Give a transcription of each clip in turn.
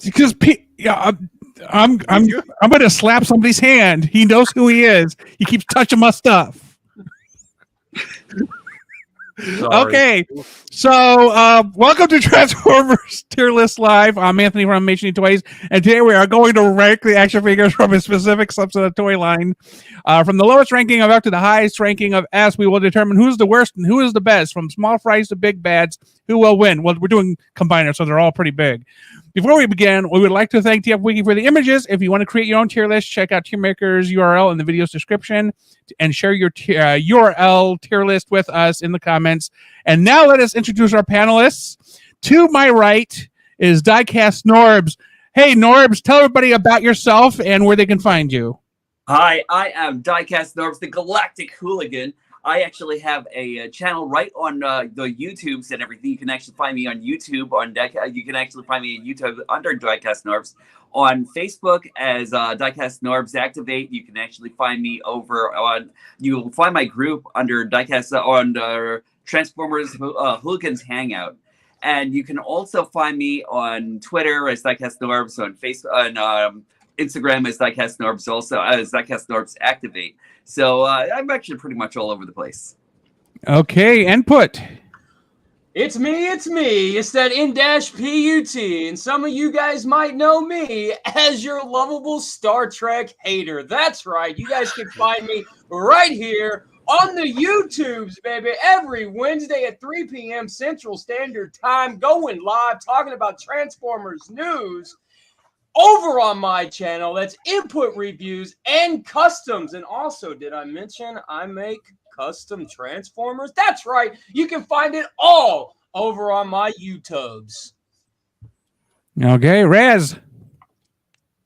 Because I'm going to slap somebody's hand. He knows who he is. He keeps touching my stuff. Okay, so welcome to Transformers Tier List Live. I'm Anthony from HNE Toys, and today we are going to rank the action figures from a specific subset of toy line. From the lowest ranking of F to the highest ranking of S, we will determine who's the worst and who is the best. From small fries to big bads, who will win? Well, we're doing combiners, so they're all pretty big. Before we begin, we would like to thank TFWiki for the images. If you want to create your own tier list, check out TierMaker's URL in the video's description and share your URL tier list with us in the comments. And now let us introduce our panelists. To my right is DiecastNorbz. Hey, Norbs, tell everybody about yourself and where they can find you. Hi, I am DiecastNorbz, the Galactic Hooligan. I actually have a channel right on the YouTubes and everything. You can actually find me on YouTube. You can actually find me on YouTube under DiecastNorbz. On Facebook as DiecastNorbz Activate. You can actually find me over on. You will find my group under Diecast on Transformers Hooligans Hangout. And you can also find me on Twitter as DiecastNorbz, on Facebook, on Instagram as DiecastNorbz, also as DiecastNorbz Activate. So I'm actually pretty much all over the place. Okay, input. It's me. It's that in-PUT, and some of you guys might know me as your lovable Star Trek hater. That's right. You guys can find me right here on the YouTubes, baby, every Wednesday at 3 p.m. Central Standard Time, going live, talking about Transformers news. Over on my channel, that's input reviews and customs. And also, did I mention I make custom Transformers? That's right. You can find it all over on my YouTubes. Okay, Raz.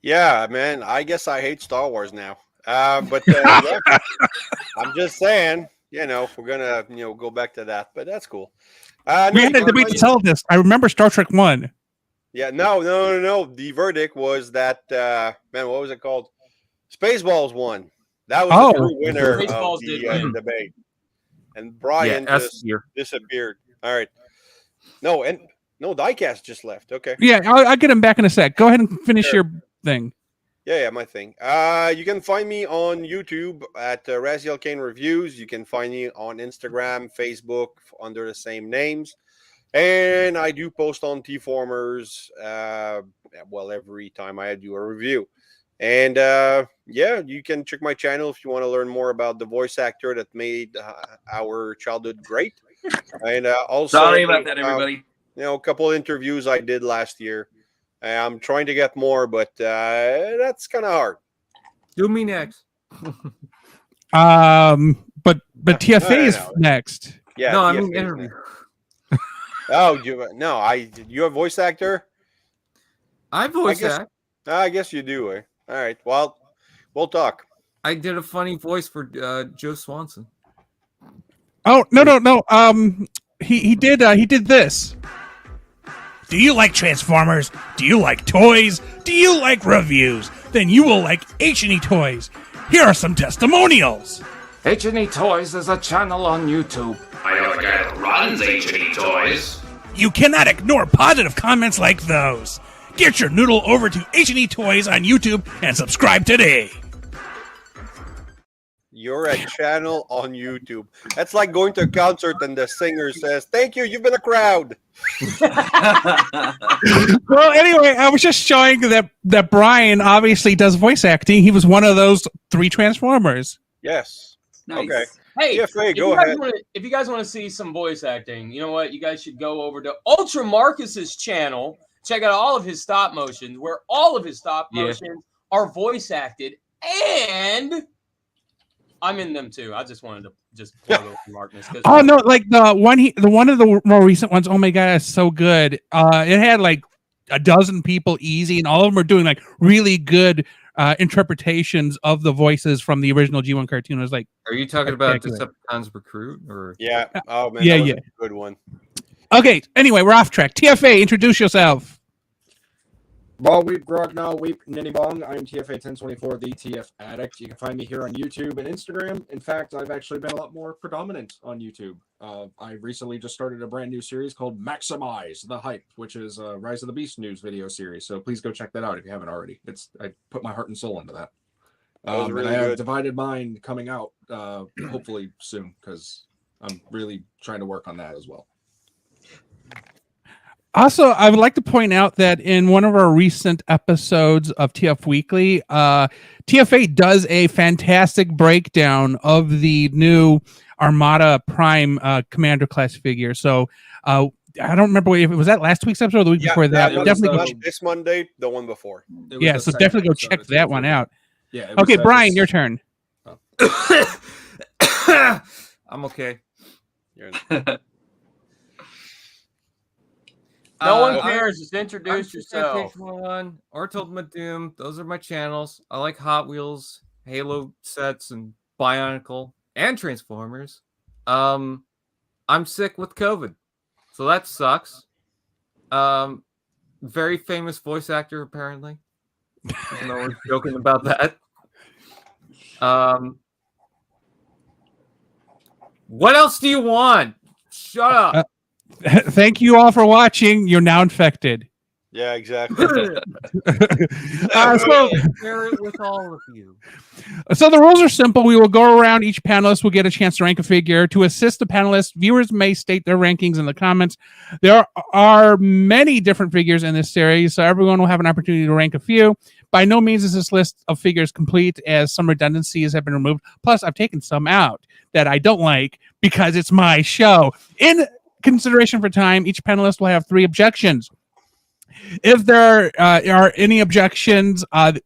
Yeah, man. I guess I hate Star Wars now. But yeah, I'm just saying, we're gonna go back to that. But that's cool. We had a debate to tell this. I remember Star Trek 1. Yeah, no. The verdict was that man, what was it called? Spaceballs won. That was the true winner of the debate. And Brian just disappeared. All right. No, Diecast just left. Okay. Yeah, I'll get him back in a sec. Go ahead and finish your thing. Yeah, my thing. You can find me on YouTube at Razyel Kayne Reviews. You can find me on Instagram, Facebook under the same names. And I do post on T-Formers, every time I do a review. And, you can check my channel if you want to learn more about the voice actor that made our childhood great. And also... Sorry about that, everybody. A couple interviews I did last year. I'm trying to get more, but that's kind of hard. Do me next. But TFA is next. Yeah, no, I mean interview. Oh, you a voice actor? I voice act. I guess you do. All right. Well, we'll talk. I did a funny voice for Joe Swanson. Oh no. He did this. Do you like Transformers? Do you like toys? Do you like reviews? Then you will like HNE Toys. Here are some testimonials. HNE Toys is a channel on YouTube. I know the guy that runs HNE Toys. You cannot ignore positive comments like those. Get your noodle over to HNE Toys on YouTube and subscribe today. You're a channel on YouTube. That's like going to a concert and the singer says, "Thank you, you've been a crowd." Well, anyway, I was just showing that Brian obviously does voice acting. He was one of those 3 Transformers. Yes. Nice. Okay. Hey, go ahead. If you guys want to see some voice acting, you know what? You guys should go over to Ultra Marcus's channel. Check out all of his stop motions, where all of his stop motions are voice acted, and I'm in them too. I just wanted to plug over Marcus. Oh no, like the one of the more recent ones. Oh my god, it's so good. It had like a dozen people easy, and all of them are doing like really good interpretations of the voices from the original G1 cartoon. It was like, are you talking about Decepticons Recruit or? Yeah. Oh man, yeah, that was a good one. Okay. Anyway, we're off track. TFA, introduce yourself. Ball Weep, Grog Now, Weep, Ninny Bong. I'm TFA1024, the TF Addict. You can find me here on YouTube and Instagram. In fact, I've actually been a lot more predominant on YouTube. I recently just started a brand new series called Maximize the Hype, which is a Rise of the Beast news video series. So please go check that out if you haven't already. I put my heart and soul into that. That was really and I have good. Divided Mind coming out hopefully soon because I'm really trying to work on that as well. Also, I would like to point out that in one of our recent episodes of TF Weekly, TFA does a fantastic breakdown of the new Armada Prime Commander class figure. So I don't remember if it was that last week's episode or the week before that. Definitely not this Monday, the one before. Yeah, so definitely go check that one out. Yeah. Okay, Brian, your turn. I'm okay. No one cares. Just introduce I'm yourself. One or Ultimate Doom. Those are my channels. I like Hot Wheels, Halo sets, and Bionicle and Transformers. I'm sick with COVID, so that sucks. Very famous voice actor apparently. Even though we're joking about that. What else do you want? Shut up. Thank you all for watching. You're now infected. Yeah, exactly. Share it with all of you. So the rules are simple. We will go around. Each panelist will get a chance to rank a figure. To assist the panelists, viewers may state their rankings in the comments. There are many different figures in this series, so everyone will have an opportunity to rank a few. By no means is this list of figures complete, as some redundancies have been removed. Plus, I've taken some out that I don't like because it's my show. In consideration for time, each panelist will have 3 objections. If there are any objections, if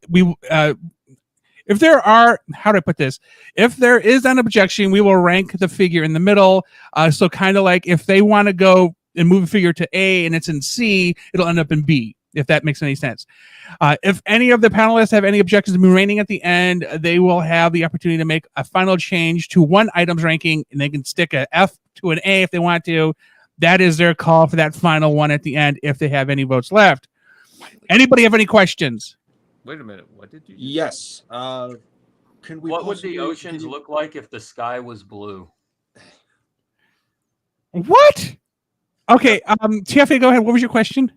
there are, how do I put this? If there is an objection, we will rank the figure in the middle. So kind of like if they want to go and move a figure to A and it's in C, it'll end up in B, if that makes any sense. If any of the panelists have any objections to remaining at the end, they will have the opportunity to make a final change to one item's ranking, and they can stick a F to an A if they want to. That is their call for that final one at the end if they have any votes left. Anybody have any questions? Wait a minute. What did you do? Yes. Can we? What would the oceans look like if the sky was blue? What? Okay, TFA, go ahead. What was your question?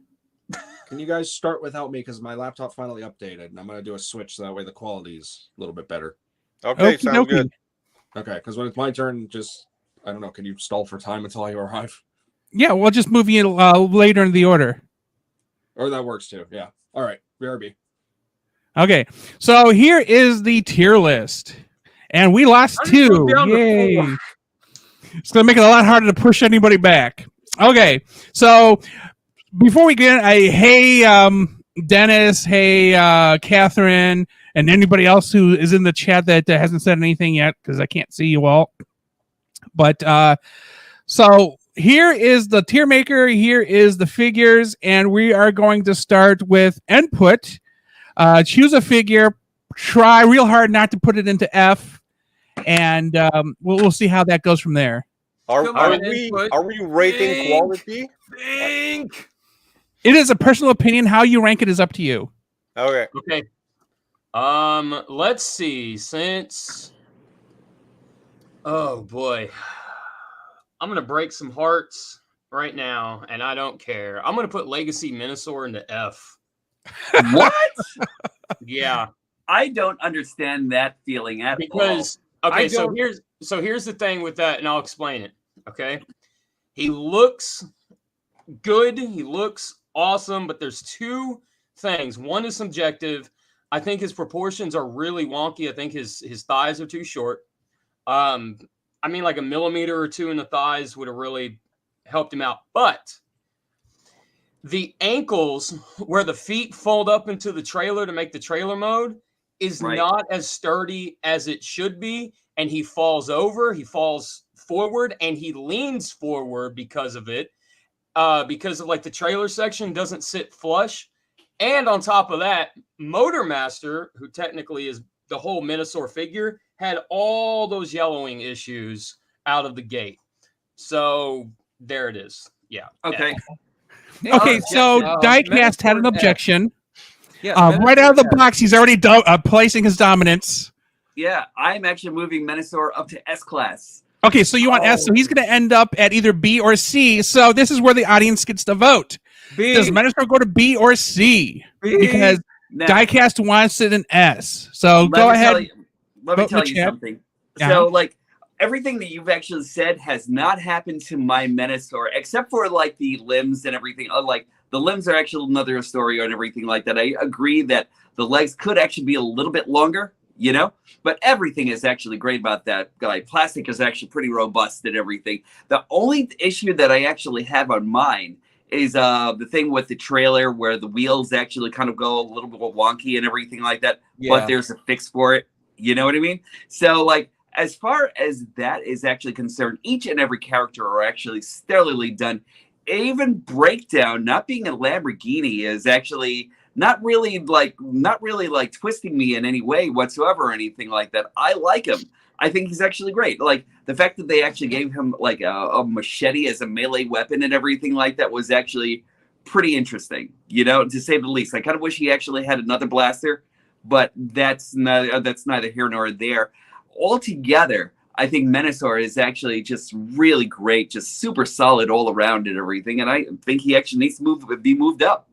Can you guys start without me because my laptop finally updated and I'm going to do a switch so that way the quality is a little bit better. Okay, sounds good. Okay, because when it's my turn, just, I don't know, can you stall for time until I arrive? Yeah, we'll just move you later in the order. Or that works too, yeah. All right, BRB. Okay, so here is the tier list. And we lost 2. Yay. It's going to make it a lot harder to push anybody back. Okay, so before we get in, hey, Dennis, hey, Catherine, and anybody else who is in the chat that hasn't said anything yet, because I can't see you all. But so here is the tier maker. Here is the figures, and we are going to start with input. Choose a figure. Try real hard not to put it into F, and we'll see how that goes from there. Are we rating quality? Think. It is a personal opinion. How you rank it is up to you. Okay. Okay. Let's see. Oh boy, I'm gonna break some hearts right now, and I don't care. I'm gonna put Legacy Minosaur into F. What? Yeah, I don't understand that feeling at because okay, so here's the thing with that, and I'll explain it. Okay, he looks good. He looks awesome, but there's 2 things. One is subjective. I think his proportions are really wonky. I think his thighs are too short. I mean, like a millimeter or 2 in the thighs would have really helped him out. But the ankles where the feet fold up into the trailer to make the trailer mode is not as sturdy as it should be. And he falls over, he falls forward, and he leans forward because of it. Because of like the trailer section doesn't sit flush. And on top of that, Motor Master, who technically is the whole Minosaur figure, had all those yellowing issues out of the gate. So there it is. Yeah. Okay. Okay, so Diecast had an objection. Yeah, Right out of the box, he's already placing his dominance. Yeah, I'm actually moving Menasor up to S class. Okay, so you want S, so he's going to end up at either B or C. So this is where the audience gets to vote. B. Does Menasor go to B or C? B. Because Now, Diecast wants it in S. So go ahead. Let me vote in the tell you chat. something. Yeah. So, like, everything that you've actually said has not happened to my Menasor, except for, like, the limbs and everything. Like, the limbs are actually another story and everything like that. I agree that the legs could actually be a little bit longer, you know? But everything is actually great about that guy. Plastic is actually pretty robust and everything. The only issue that I actually have on mine is the thing with the trailer where the wheels actually kind of go a little bit wonky and everything like that. Yeah. But there's a fix for it. You know what I mean? So, like, as far as that is actually concerned, each and every character are actually stellarly done. Even Breakdown, not being a Lamborghini, is actually not really like twisting me in any way whatsoever or anything like that. I like him. I think he's actually great. Like, the fact that they actually gave him like a machete as a melee weapon and everything like that was actually pretty interesting, you know, to say the least. I kind of wish he actually had another blaster, but that's neither here nor there. Altogether, I think Menasor is actually just really great, just super solid all around and everything, and I think he actually needs to be moved up.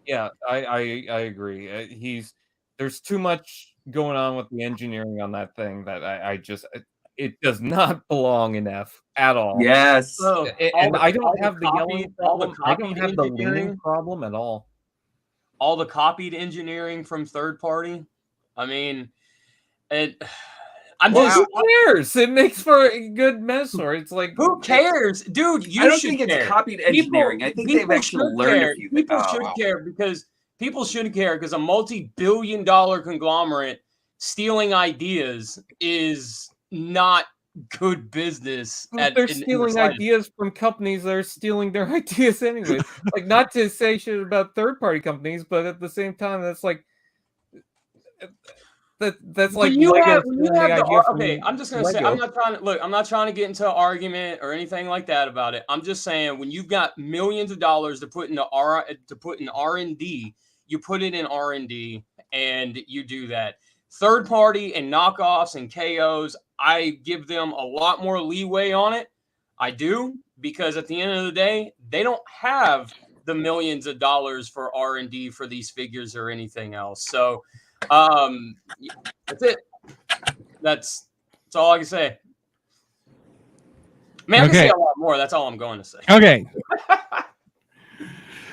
Yeah, I agree. There's too much going on with the engineering on that thing that it does not belong in F at all. Yes. And I don't have the yelling problem. I don't have the leaning engineering problem at all. all the copied engineering from third party. I mean, Who cares? It makes for a good Menasor. It's like, who cares, dude? I don't think it's copied engineering. I think they've actually learned a few things. People should care because people shouldn't care because a multi-billion-dollar conglomerate stealing ideas is not good business. They're stealing ideas from companies that are stealing their ideas anyway. Like, not to say shit about third-party companies, but at the same time, that's like that's like okay. I'm just gonna say I'm not trying to get into an argument or anything like that about it. I'm just saying when you've got millions of dollars to put in R&D, you put it in R&D and you do that. Third party and knockoffs and KOs, I give them a lot more leeway on it. I do, because at the end of the day, they don't have the millions of dollars for R&D for these figures or anything else. So that's it. That's all I can say. Man, I can say a lot more. That's all I'm going to say. Okay.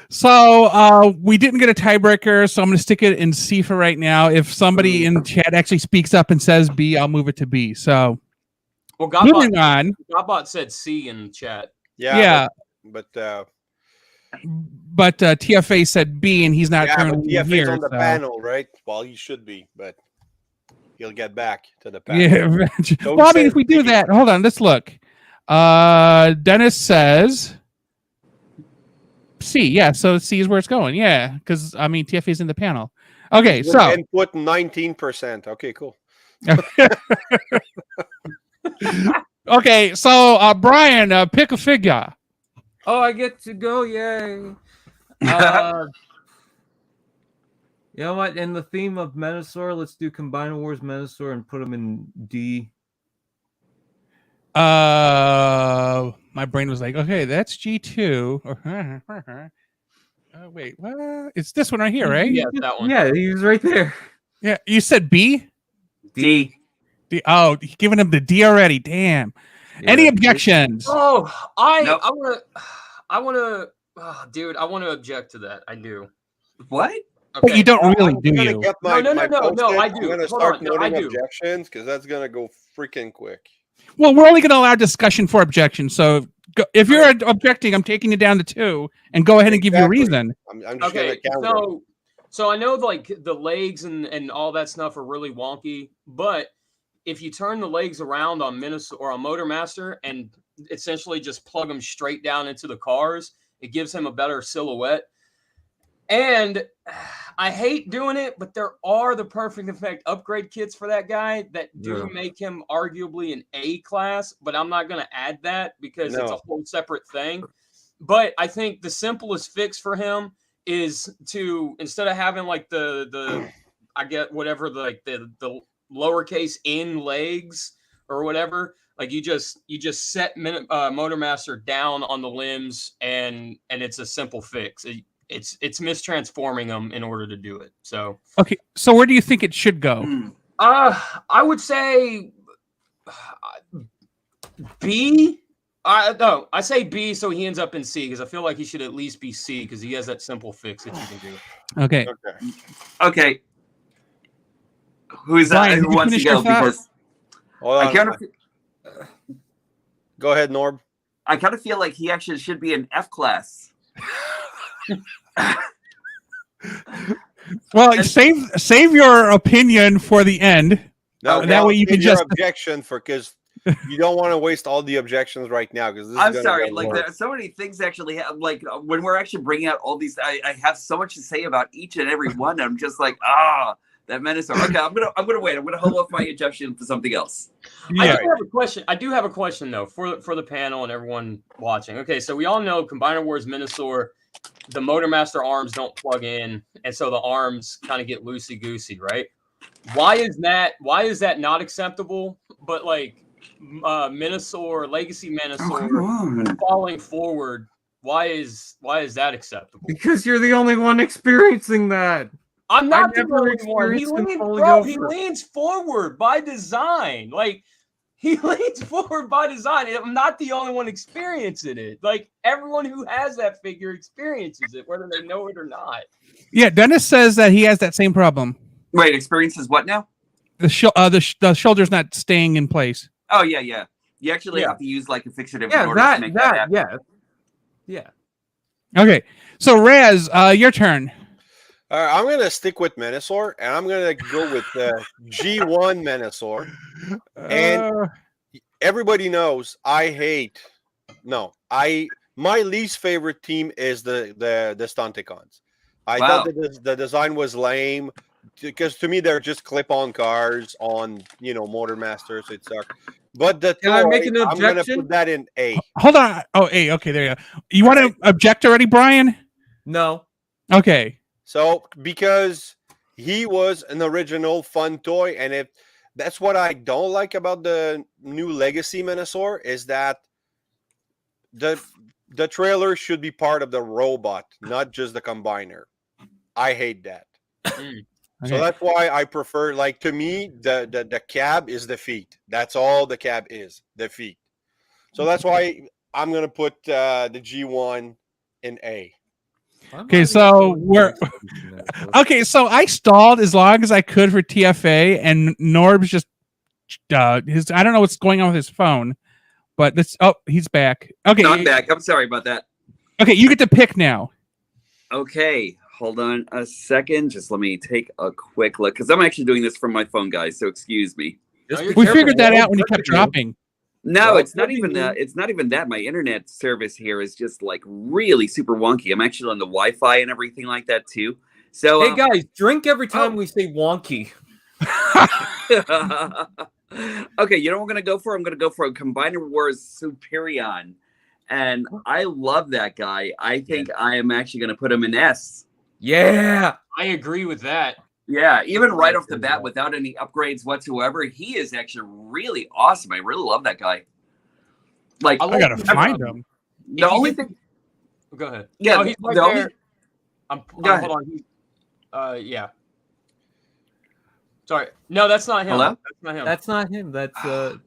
So we didn't get a tiebreaker, so I'm going to stick it in C for right now. If somebody in chat actually speaks up and says B, I'll move it to B. So, well, moving on. Godbot said C in the chat. Yeah. But TFA said B, and he's not currently TFA's here. on the panel, right? Well, he should be, but he'll get back to the panel. Yeah. Well, I mean, if we do that, hold on, let's look. Dennis says C. Yeah, so C is where it's going. Yeah, because I mean, TFA's in the panel. Okay, so input 19%. Okay, cool. Okay, so Brian, pick a figure. Oh, I get to go! Yay! You know what? In the theme of Menasor, let's do Combine Wars Menasor and put them in D. My brain was like, okay, that's G2. Wait, what? It's this one right here, right? Yeah, that one. Yeah, he's right there. Yeah, you said B? D. D. Oh, you're giving him the D already. Damn. Yeah. Any objections? Oh, I want to, dude, I want to object to that. I do. What? But you don't really, do I'm you? gonna get No, I do. I'm gonna Hold start on, no, I noting do. objections because that's gonna go freaking quick. Well, we're only going to allow discussion for objections. So if you're objecting, I'm taking it down to 2 and go ahead and give you a reason. I'm just Okay, gonna counter. so I know like the legs and all that stuff are really wonky, but if you turn the legs around on Minnesota or on Motor Master and essentially just plug them straight down into the cars, it gives him a better silhouette. And I hate doing it, but there are the Perfect Effect upgrade kits for that guy that do make him arguably an A class, but I'm not going to add that because it's a whole separate thing. But I think the simplest fix for him is to, instead of having like the I get whatever the lowercase n legs or whatever, like you just set Motormaster down on the limbs and it's a simple fix. It's mistransforming them in order to do it. So Okay, so where do you think it should go? I would say B. No, I say B, so he ends up in C because I feel like he should at least be C because he has that simple fix that you can do. Okay. Okay. Who's Brian, who wants to go? Because Hold I on. kind of, Go ahead, Norb. I kind of feel like he actually should be an F class. Well, save your opinion for the end. No, that way you can your just objection because you don't want to waste all the objections right now because I'm sorry, like there are so many things actually like when we're actually bringing out all these, I have so much to say about each and every one. I'm just like, that Menasor. Okay, I'm gonna wait. I'm gonna hold off my objection for something else. Yeah. I do have a question though for the panel and everyone watching. Okay, so we all know Combiner Wars Menasor, the Motormaster arms don't plug in, and so the arms kind of get loosey goosey, right? Why is that not acceptable? But like Menasor, Legacy Menasor falling forward, why is that acceptable? Because you're the only one experiencing that. I'm not the never only one. experienced him falling He over. leans forward by design. Like he leans forward by design. I'm not the only one experiencing it. Like everyone who has that figure experiences it, whether they know it or not. Yeah, Dennis says that he has that same problem. Wait, experiences what now? The shoulder's not staying in place. Oh yeah. You actually have to use like a fixative in order Yeah, to make that happen. Yeah. Okay, so Raz, your turn. I'm going to stick with Menasor, and I'm going to go with the G1 Menasor. And everybody knows my least favorite team is the Stunticons. I thought that the design was lame because to me they're just clip-on cars on Motormaster, so it sucks. But Can I make an I'm going to objection? put that in A. Hold on. Oh, A. Okay, there you go. You want to object already, Brian? No. Okay. So because he was an original fun toy, and that's what I don't like about the new Legacy Menasor is that the trailer should be part of the robot, not just the combiner. I hate that. Okay. So that's why I prefer, like, to me, the cab is the feet. That's all the cab is, the feet. So that's why I'm going to put the G1 in A. Okay, so so I stalled as long as I could for TFA, and Norb's just I don't know what's going on with his phone, but he's back. Okay, No, I'm back. I'm sorry about that. Okay, you get to pick now. Okay, hold on a second. Just let me take a quick look because I'm actually doing this from my phone, guys. So excuse me. We figured that out when you kept dropping. No, it's not even that. It's not even that. My internet service here is just like really super wonky. I'm actually on the Wi-Fi and everything like that too. So hey guys, drink every time we say wonky. Okay, you know what I'm gonna go for? I'm gonna go for a Combiner Wars Superion, and I love that guy. I think I am actually gonna put him in S. Yeah, I agree with that. Yeah, even right off the bat, without any upgrades whatsoever, he is actually really awesome. I really love that guy. Like, I gotta find him. The only thing. Go ahead. Yeah, no, he's right the there. only. Hold on. Yeah. Sorry. No, that's not him. Hello? That's not him. that's not him. That's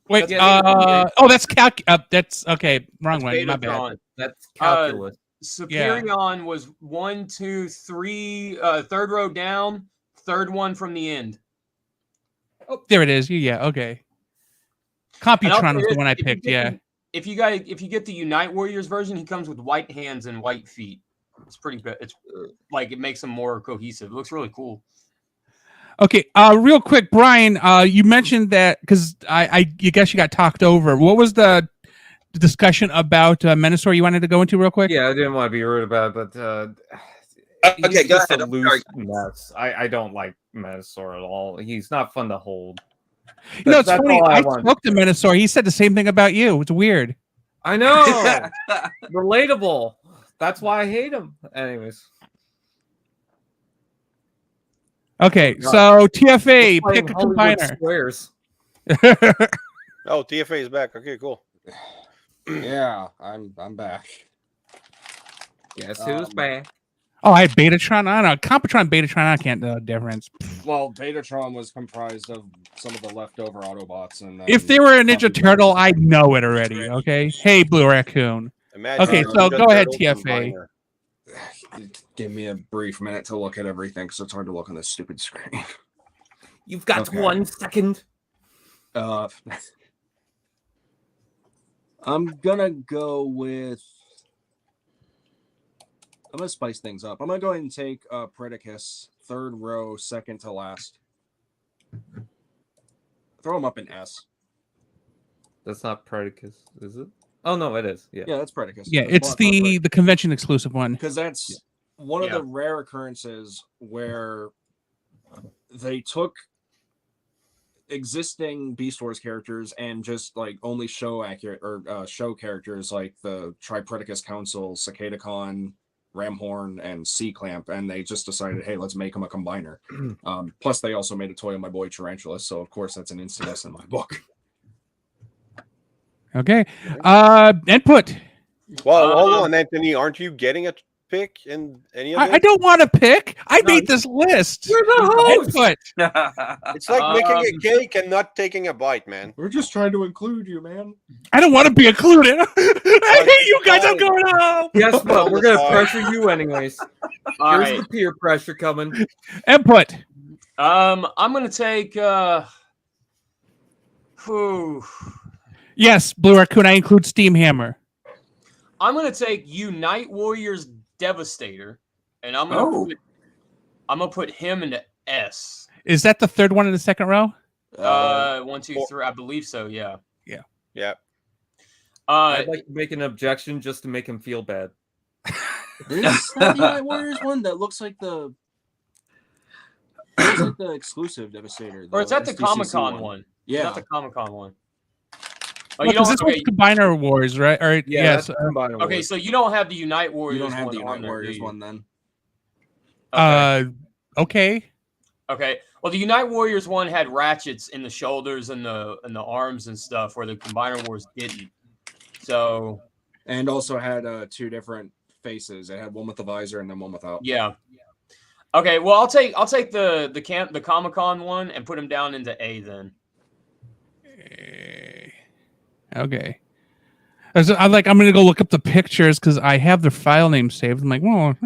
Wait. That's- That's That's okay. Wrong one. My bad. Betatron. that's calculus. Superion was 1, 2, 3, third row down, third one from the end. Oh, there it is. Yeah. Okay. Computron was the one I picked. Yeah. If you get the Unite Warriors version, he comes with white hands and white feet. It's pretty good. It's like it makes him more cohesive. It looks really cool. Okay. Real quick, Brian. You mentioned that because I guess you got talked over. What was the discussion about Menasor you wanted to go into real quick? Yeah, I didn't want to be rude about it, but Okay, he's go just ahead. a I'm loose sorry. mess. I don't like Menasor at all. He's not fun to hold. You know, it's That's funny. all I want. spoke to Menasor. He said the same thing about you. It's weird. I know. Relatable. That's why I hate him. Anyways. Okay, God. so TFA, We're pick a playing Hollywood combiner. Squares. Oh, TFA is back. Okay, cool. Yeah, I'm back. Guess who's back? Oh, I had Betatron. I don't know. Computron, Betatron, I can't know the difference. Well, Betatron was comprised of some of the leftover Autobots, and then If they were a Ninja Computron- Turtle, I'd know it already. Okay. Hey, Blue Raccoon. Imagine Okay, a so Ninja go ahead, Turtle TFA. combiner. Give me a brief minute to look at everything, because it's hard to look on this stupid screen. You've got Okay. 1 second. I'm gonna go with. I'm gonna spice things up. I'm gonna go ahead and take Predicus, third row, second to last. Throw him up in S. That's not Predicus, is it? Oh no, it is. Yeah. Yeah, that's Predicus. Yeah, it's the convention exclusive one. Because that's one of the rare occurrences where they took existing Beast Wars characters and just like only show accurate or show characters like the Tripredicus Council, Cicadacon, Ramhorn, and C-Clamp, and they just decided, hey, let's make them a combiner. Plus, they also made a toy of my boy Tarantula, so of course that's an instant S in my book. Okay. Input. Well, hold on, Anthony. Aren't you getting a pick in any of I it? don't want to pick. I made this list. You're the host. Input. It's like making a cake and not taking a bite, man. We're just trying to include you, man. I don't want to be included. I hate you guys. I'm going home. Guess what? We're gonna pressure you anyways. All Here's right. the peer pressure coming. Input. I'm gonna take. Yes, Blue Raccoon. I include Steam Hammer. I'm gonna take Unite Warriors Devastator, and I'm gonna put him into S. Is that the third one in the second row? 1, 2, 3. I believe so. Yeah. Yeah. I'd like to make an objection just to make him feel bad. Is that the Night Warriors one that looks like the exclusive Devastator? Or it's at the SDCC Comic-Con one. Yeah. It's at the Comic-Con one. Oh, Well, 'cause this one's Combiner Wars, right? Or yes. that's Combiner Okay, Wars. so you don't have the Unite Warriors. You don't have one the on Unite there, Warriors do you? one then. Okay. Okay. Well, the Unite Warriors one had ratchets in the shoulders and the arms and stuff, where the Combiner Wars didn't. So. And also had 2 different faces. It had one with the visor and then one without. Yeah. Okay. Well, I'll take the Comic-Con one and put him down into A then. Okay. I'm going to go look up the pictures because I have their file name saved. I'm like, well,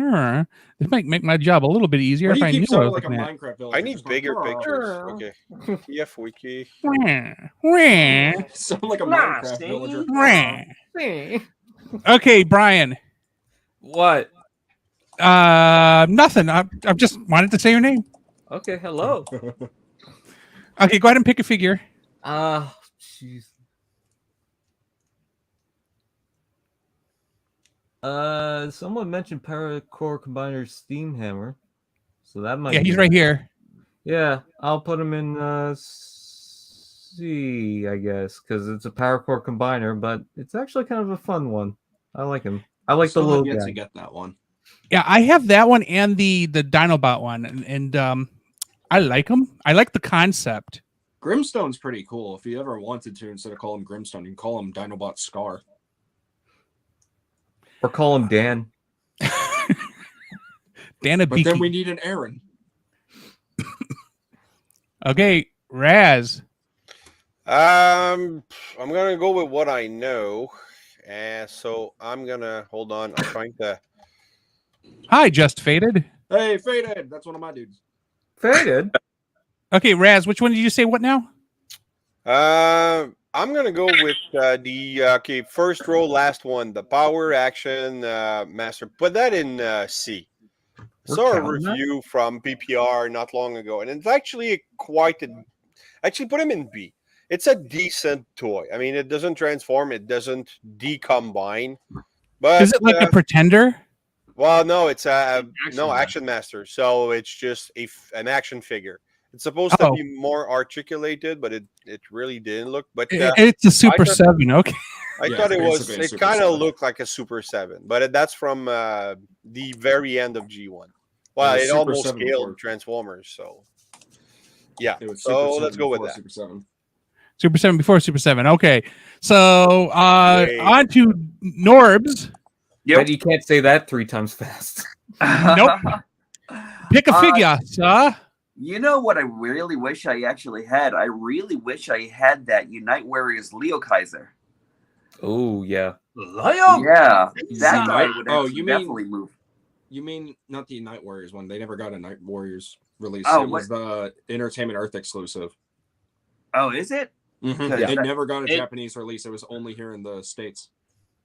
this might make my job a little bit easier if I knew what I was like a looking at. Minecraft villager. I need bigger pictures. Okay. TFWiki. Sound like a Minecraft villager. Okay, Brian. What? Nothing. I just wanted to say your name. Okay, hello. Okay, go ahead and pick a figure. Jeez. Someone mentioned Paracore Combiner's Steam Hammer, so that might. Yeah, he's right here. Yeah, I'll put him in C, I guess, because it's a Paracore Combiner, but it's actually kind of a fun one. I like him. I like the little guy. To get that one. Yeah, I have that one and the Dinobot one, and I like them. I like the concept. Grimstone's pretty cool. If you ever wanted to, instead of calling him Grimstone, you can call him Dinobot Scar. Or call him Dan. Dan But then we need an Aaron. Okay, Raz. I'm gonna go with what I know. So I'm gonna hold on. I'm trying to. Hi, Just Faded. Hey, Faded. That's one of my dudes. Faded. Okay, Raz, which one did you say what now? I'm gonna go with the first row, last one, the Power Action Master. Put that in C. Saw a review from PPR not long ago, and it's actually actually put him in B. It's a decent toy. I mean, it doesn't transform, it doesn't decombine. But is it like a Pretender? Well, no, it's Action Master. So it's just an action figure. It's supposed to be more articulated, but it really didn't look. But it's a Super 7. Okay. I Yeah, thought it's it was. basically a It Super kind of 7. looked like a Super 7, but that's from the very end of G1. Well, Yeah, it Super almost 7 scaled before. Transformers, so yeah. It was So Super let's 7 go with before that. Super 7. Super 7 before Super 7. Okay. So Wait. on to Norbs. Yep. Bet you can't say that 3 times fast. Nope. Pick a figure, sir. You know what I really wish I actually had? I really wish I had that Unite Warriors Leo Kaiser. Oh yeah. Leo. Yeah, that Unite- guy would oh, actually you mean- definitely move. You mean not the Night Warriors one? They never got a Night Warriors release. Oh, It was the Entertainment Earth exclusive. Oh, is it? It Yeah. never got a It- Japanese release. It was only here in the States.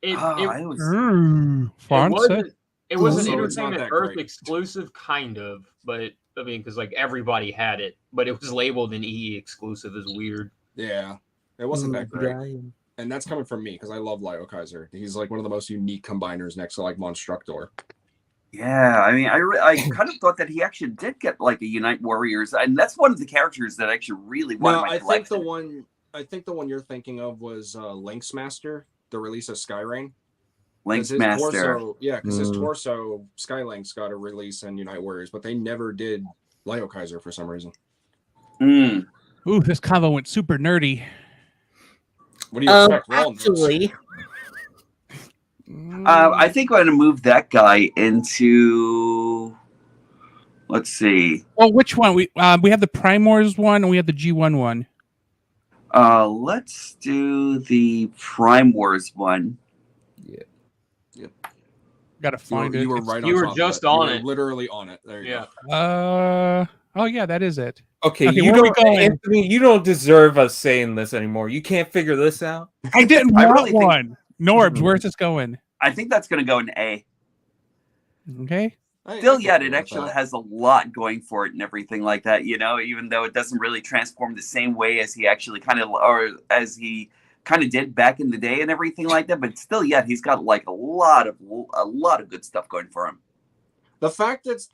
It, Oh, it, I was. Ooh, it fancy. wasn't. It was an So it's not Entertainment that Earth great. exclusive, kind of, but I mean, because like everybody had it, but it was labeled an EE exclusive. Is weird. Yeah, it wasn't that great. And that's coming from me because I love Lio Kaiser. He's like one of the most unique combiners next to like Monstructor. Yeah, I mean, I kind of thought that he actually did get like a Unite Warriors, and that's one of the characters that I actually really wanted No, my I collection. think the one you're thinking of was Lynx Master, the release of Skyrain. Lynx his Master. Torso, yeah, because his Mm. torso Skylynx got a release in Unite Warriors, but they never did Lio Kaiser for some reason. Mm. Ooh, this combo went super nerdy. What do you expect? We're all nerds. Actually, I think I'm going to move that guy into. Let's see. Well, which one? We have the Prime Wars one and we have the G1 one. Let's do the Prime Wars one. Gotta find You it. were It's- right on You were top of just it. on You were it. literally on it. There you Yeah. go. Oh yeah, that is it. okay, Okay, you where are we don't, going? Anthony, you don't deserve us saying this anymore. You can't figure this out. I didn't I want really think- one. Norbs, where's this going? I think that's going to go in A. Okay. Still yet, it actually has a lot going for it and everything like that, you know, even though it doesn't really transform the same way as he actually kind of, or as he kind of did back in the day and everything like that, but still yet he's got like a lot of good stuff going for him. The fact that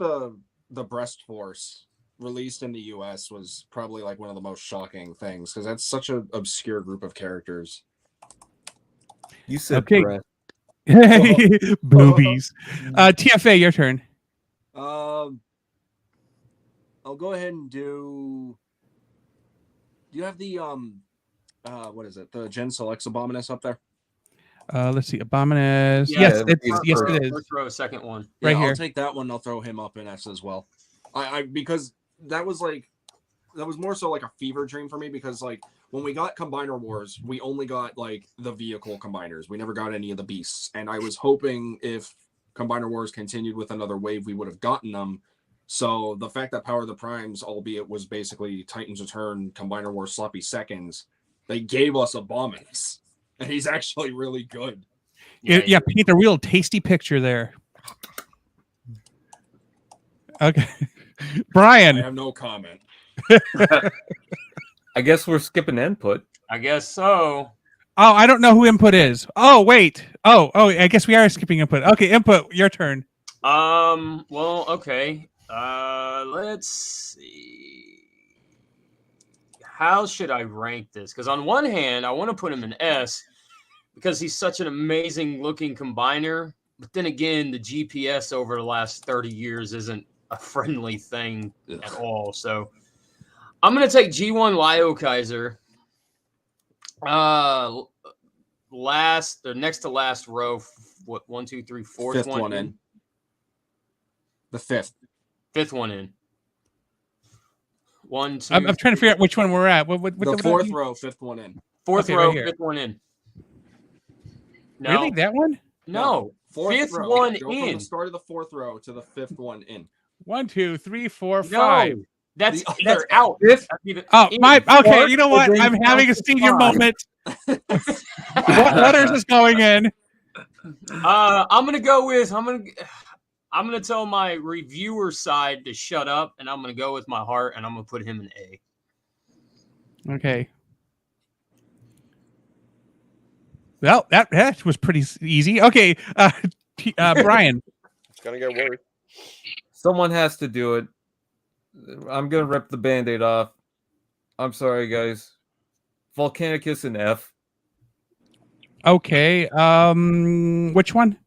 the Breast Force released in the US was probably like one of the most shocking things because that's such an obscure group of characters. You said Okay. breath. Boobies. TFA, your turn. I'll go ahead and do. Do you have the what is it? The Gen Selects Abominus up there? Let's see. Abominus. Yeah, Yes, yeah, yes, first it is. First row, second one. Right Yeah, here. I'll take that one. I'll throw him up in S as well. I because that was more so like a fever dream for me because like when we got Combiner Wars, we only got like the vehicle combiners. We never got any of the beasts. And I was hoping if Combiner Wars continued with another wave, we would have gotten them. So the fact that Power of the Primes, albeit was basically Titans Return, Combiner Wars sloppy seconds, they gave us Abominus. And he's actually really good. Yeah, paint a real tasty picture there. Okay. I Brian. have no comment. I guess we're skipping input. I guess so. Oh, I don't know who input is. Oh, wait. Oh, I guess we are skipping input. Okay, input, your turn. Well, okay. Let's see. How should I rank this? Because on one hand, I want to put him in S because he's such an amazing looking combiner. But then again, the GPS over the last 30 years isn't a friendly thing at all. So I'm going to take G1 Lio Kaiser. Next to last row. What, 1, 2, 3, 4th Fifth one in. The fifth. Fifth one in. 1, 2. I'm trying to figure out which one we're at. What The fourth row, fifth one in. Fourth Okay, row, right here. fifth one in. No, Really? That one? no. Fourth Fifth row. one Go from in. the start of the fourth row to the fifth one in. 1, 2, 3, 4, No, 5. that's The that's other out. Fifth? That's even Oh, in. my. Okay, Fourth, you know what? and then I'm having a count to senior 5. moment. What letters is going in? I'm gonna tell my reviewer side to shut up, and I'm gonna go with my heart, and I'm gonna put him in A. Okay. Well, that was pretty easy. Okay, Brian. It's gonna get worse. Someone has to do it. I'm gonna rip the band-aid off. I'm sorry, guys. Volcanicus and F. Okay. Which one?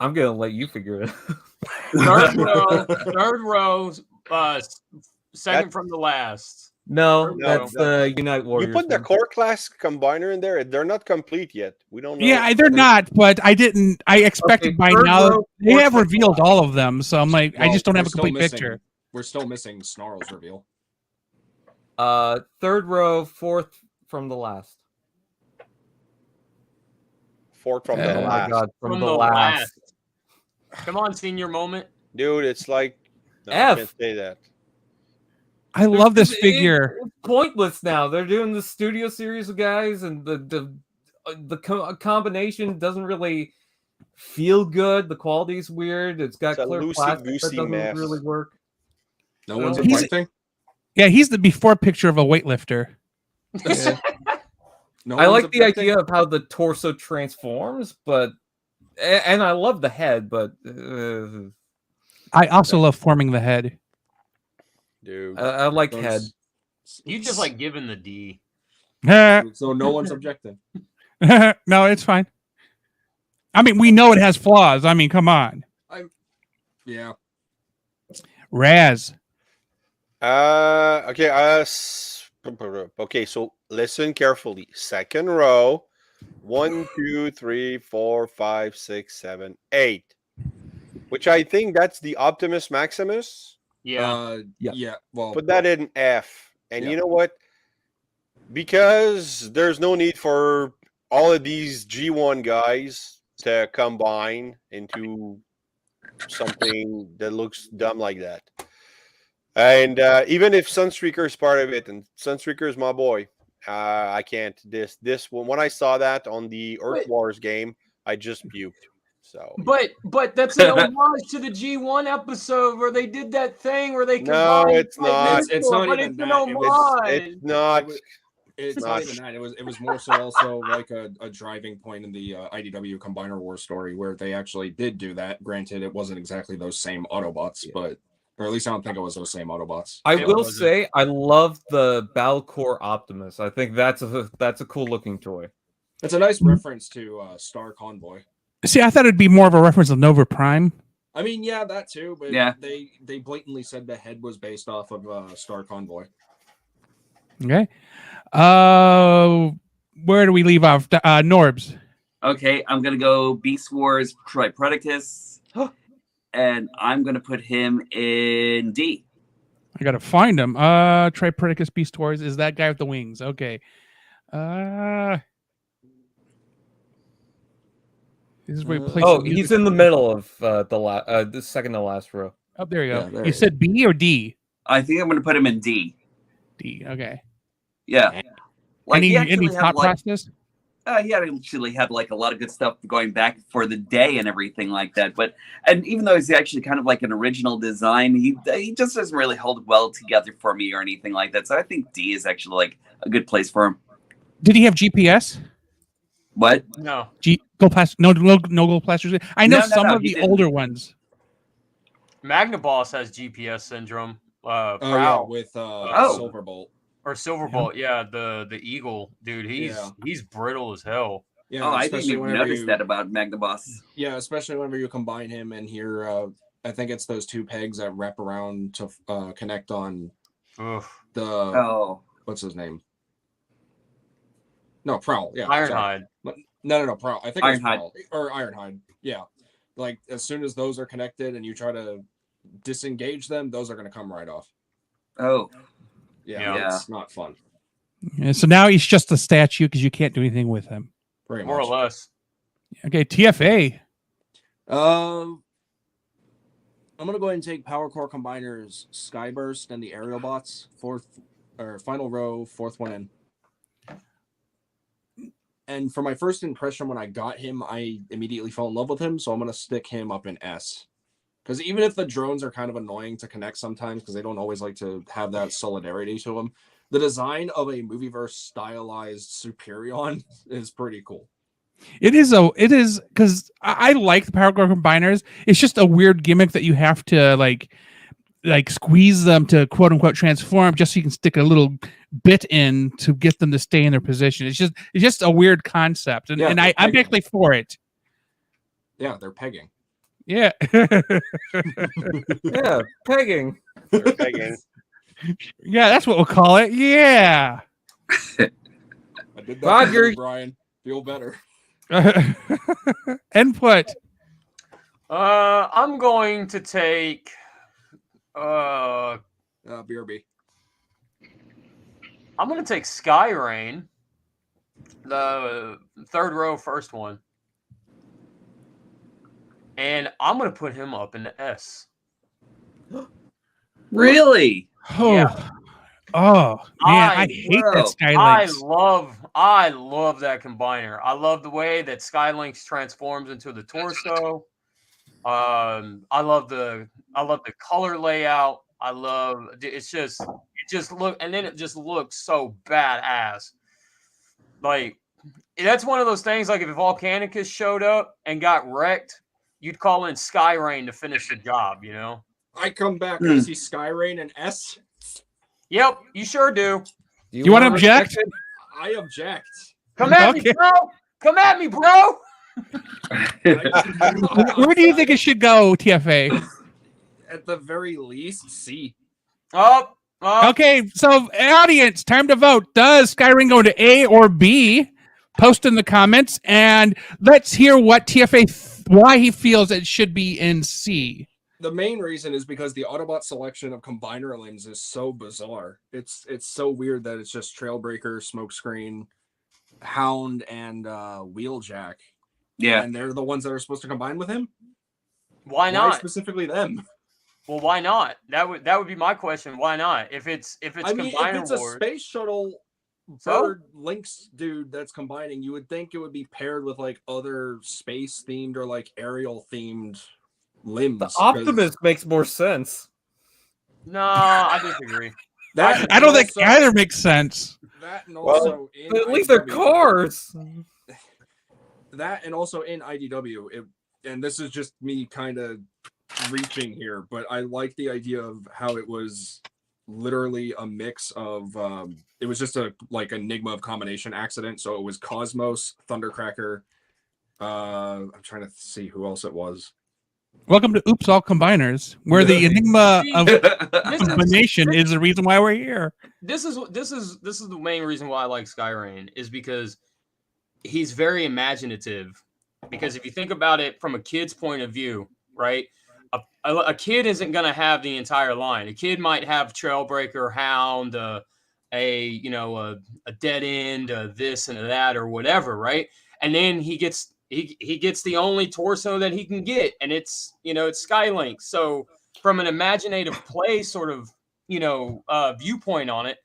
I'm gonna let you figure it out. Third row, second That- from the last. No, No, that's the Unite You Warriors. put the one. core class combiner in there. They're not complete yet. We don't know. Yeah, they're not, but I didn't. I expected Okay, by third now row, they fourth have from the revealed all of them. So I'm like, I Well, just don't have we're a still complete missing- picture. We're still missing Snarl's reveal. Third row, fourth from the last. Fourth from Oh the Oh my last. god, from the last. Come on, senior moment. Dude, it's like no, I F. can't say that. I love this It's- figure. It's pointless now. They're doing the studio series of guys, and the combination doesn't really feel good. The quality's weird. It's got It's a clear plastic that loosey-goosey doesn't mess. really work. No one's He's- objecting. Yeah, he's the before picture of a weightlifter. Yeah. No I one's like the objecting? idea of how the torso transforms, but and I love the head, but I also love forming the head. Dude. I like So head. it's- You just like giving the D. no, So no one's objecting. it's fine. I mean, we know it has flaws. I mean, come on. Yeah. Raz. Okay. Okay. So listen carefully. Second row. 1, 2, 3, 4, 5, 6, 7, 8. Which I think that's the Optimus Maximus. Yeah. Yeah. Yeah. Well, Put that in F. And Yeah. you know what? Because there's no need for all of these G1 guys to combine into something that looks dumb like that. And even if Sunstreaker is part of it, and Sunstreaker is my boy, I can't. This when I saw that on the Earth Wait. Wars game, I just puked. So But that's an homage to the G1 episode where they did that thing where they No, combined it's not. It's not but even it's an that. It was- homage. it's not. It's not. not even that. It was more so also like a driving point in the IDW Combiner War story where they actually did do that. Granted, it wasn't exactly those same Autobots, but or at least I don't think it was those same Autobots. I It will wasn't. say I love the Balcor Optimus. I think that's a cool looking toy. It's a nice reference to Star Convoy. See, I thought it'd be more of a reference to Nova Prime. I mean, yeah, that too, but Yeah. they blatantly said the head was based off of Star Convoy. Okay. Where do we leave off? Norbs. Okay, I'm gonna go Beast Wars Tripredacus, and I'm gonna put him in D. I gotta find him. Tripredacus Beast Wars is that guy with the wings. Okay. This is where he plays. Oh, the he's music. in the middle of the second to last row. Oh, there you go. Yeah, there You he said B or D? I think I'm gonna put him in D. D. Okay. Yeah. Like any he actually had thought like process? he actually had like a lot of good stuff going back for the day and everything like that. But and even though he's actually kind of like an original design, he just doesn't really hold well together for me or anything like that. So I think D is actually like a good place for him. Did he have GPS? What? No. Gold plasters? No gold plasters. I know No, some no, of he the didn't. older ones. Magnaboss has GPS syndrome. Oh yeah, Prowl. with Oh. Silverbolt. Or Silverbolt, yeah, the eagle, dude. Yeah. He's brittle as hell. Yeah, Oh, I didn't especially even whenever notice you- that about Magnaboss. Yeah, especially whenever you combine him and here, I think it's those two pegs that wrap around to connect on Ugh. the Oh, what's his name? No, Prowl. Yeah, sorry. Ironhide. No, Prowl. I think it's Ironhide. Prowl or Ironhide. Yeah, like as soon as those are connected and you try to disengage them, those are going to come right off. oh, Yeah, Yeah. it's not fun. Yeah, so now he's just a statue because you can't do anything with him. Very More or much. less. Okay, TFA. I'm gonna go ahead and take Power Core Combiners Skyburst and the Aerial Bots, final row, fourth one in. And for my first impression when I got him, I immediately fell in love with him, so I'm gonna stick him up in S. Because even if the drones are kind of annoying to connect sometimes, because they don't always like to have that solidarity to them, the design of a Movieverse stylized Superion is pretty cool. It is because I like the Power Core Combiners. It's just a weird gimmick that you have to like squeeze them to quote unquote transform just so you can stick a little bit in to get them to stay in their position. It's just a weird concept, and, Yeah, and I'm actually for it. Yeah, they're pegging. Yeah. Yeah, pegging. They're pegging. Yeah, that's what we'll call it. Yeah. I did that, Roger. for you, Brian. Feel better. Input. I'm going to take BRB. I'm going to take Sky Rain, the third row first one. And I'm going to put him up in the S. Really? Oh, Yeah. oh man, I hate bro, that Skylynx. I love that combiner. I love the way that Skylynx transforms into the torso. I love the color layout. It just looks so badass. Like, that's one of those things, like if Volcanicus showed up and got wrecked, you'd call in Sky Rain to finish the job, you know? I come back and I see Skyrain and S. Yep, you sure do. Do You want to respect object? it? I object. Come at me, Okay. bro. Come at me, bro. Where do you think it should go, TFA? At the very least, C. Up. Okay, so audience, time to vote. Does Skyring go to A or B? Post in the comments, and let's hear what TFA why he feels it should be in C. The main reason is because the Autobot selection of combiner limbs is so bizarre. It's so weird that it's just Trailbreaker, Smokescreen, Hound, and Wheeljack. Yeah. And they're the ones that are supposed to combine with him? Why not? Specifically them? Well, why not? That would be my question. Why not? If it's I mean, Combiner if it's a Wars, space shuttle So? bird Lynx dude that's combining, you would think it would be paired with like other space themed or like aerial themed limbs. The Optimus makes more sense. no, I disagree. That I don't think also- either makes sense. That and also in But at least they're IDW cars. That and also in IDW, and this is just me kind of reaching here, but I like the idea of how it was literally a mix of it was just a like Enigma of combination accident. So it was Cosmos, Thundercracker. I'm trying to see who else it was. Welcome to Oops All Combiners, where the enigma of This combination is the reason why we're here. This is the main reason why I like Skyrain, is because he's very imaginative. Because if you think about it from a kid's point of view, right? A kid isn't going to have the entire line. A kid might have Trailbreaker, Hound, a dead end, this and that or whatever, right? And then he gets the only torso that he can get, and it's Skylynx. So from an imaginative play sort of viewpoint on it,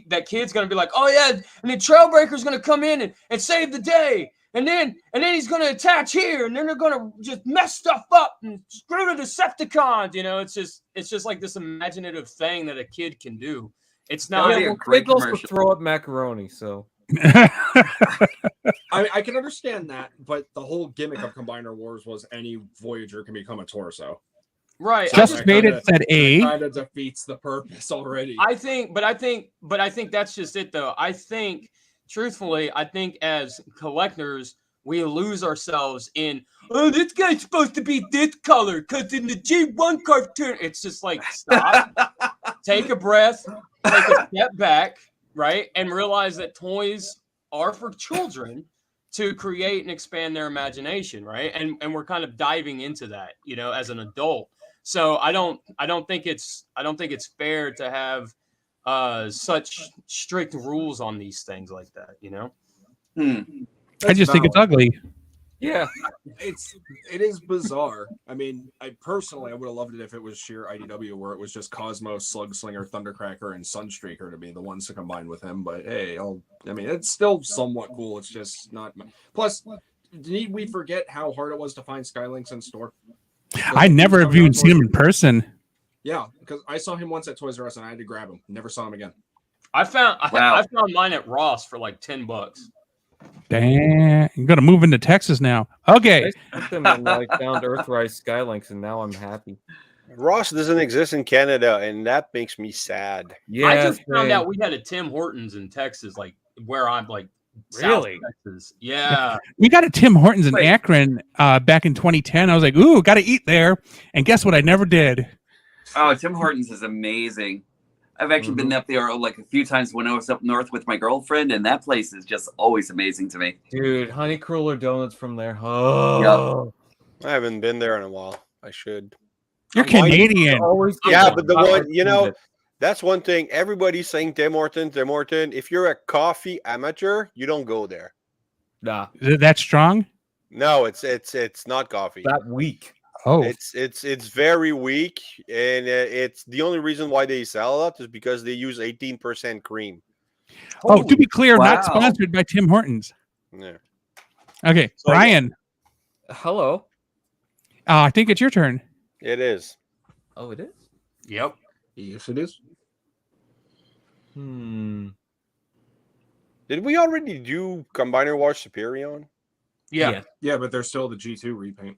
that kid's gonna be like, oh yeah, and then Trailbreaker's gonna come in and save the day, and then he's gonna attach here, and then they're gonna just mess stuff up and screw the Decepticons. It's just like this imaginative thing that a kid can do. It's not. Yeah, Yeah, well, great kids also commercial. throw up macaroni, so I can understand that, but the whole gimmick of Combiner Wars was any Voyager can become a torso. Right. Just made it said A. Kind of defeats the purpose already. I think that's just it though. I think truthfully, as collectors, we lose ourselves in, oh, this guy's supposed to be this color because in the G1 cartoon, it's just like, stop, take a breath, take a step back, right? And realize that toys are for children to create and expand their imagination, right? And we're kind of diving into that, as an adult. So I don't think it's fair to have such strict rules on these things like that, I just think it's ugly. yeah. It is bizarre. I mean, I would have loved it if it was sheer IDW, where it was just Cosmos, Slugslinger, Thundercracker, and Sunstreaker to be the ones to combine with him. But hey, it's still somewhat cool. It's just not. Plus, need we forget how hard it was to find Skylynx in store? I never have even seen him in person. Yeah, because I saw him once at Toys R Us and I had to grab him. Never saw him again. I found Wow. mine at Ross for like $10. Damn, you're gonna move into Texas now. Okay, I spent them in like down to Earthrise Skylynx, and now I'm happy. Ross doesn't exist in Canada, and that makes me sad. Yeah, I just found same. out we had a Tim Hortons in Texas, like where I'm like Really? South Texas. Yeah. We got a Tim Hortons in Wait. Akron back in 2010. I was like, ooh, got to eat there. And guess what? I never did. Oh, Tim Hortons is amazing. I've actually been up there like a few times when I was up north with my girlfriend, and that place is just always amazing to me. Dude, honey cruller donuts from there. Oh, I haven't been there in a while. I should. You're I might- Canadian. always get Yeah, them. but the I one, like you know, it. that's one thing. Everybody's saying Tim Hortons, Tim Hortons. If you're a coffee amateur, you don't go there. Nah, Is it that strong? No, it's not coffee. that week. Oh, It's very weak, and it's the only reason why they sell it is because they use 18% cream. oh. To be clear, not Wow. sponsored by Tim Hortons. Yeah. Okay, So, Brian. Hello. I think it's your turn. It is. Oh, it is. Yep. Yes, it is. Hmm. Did we already do Combiner Wash Superion? Yeah. Yeah, but there's still the G2 repaint.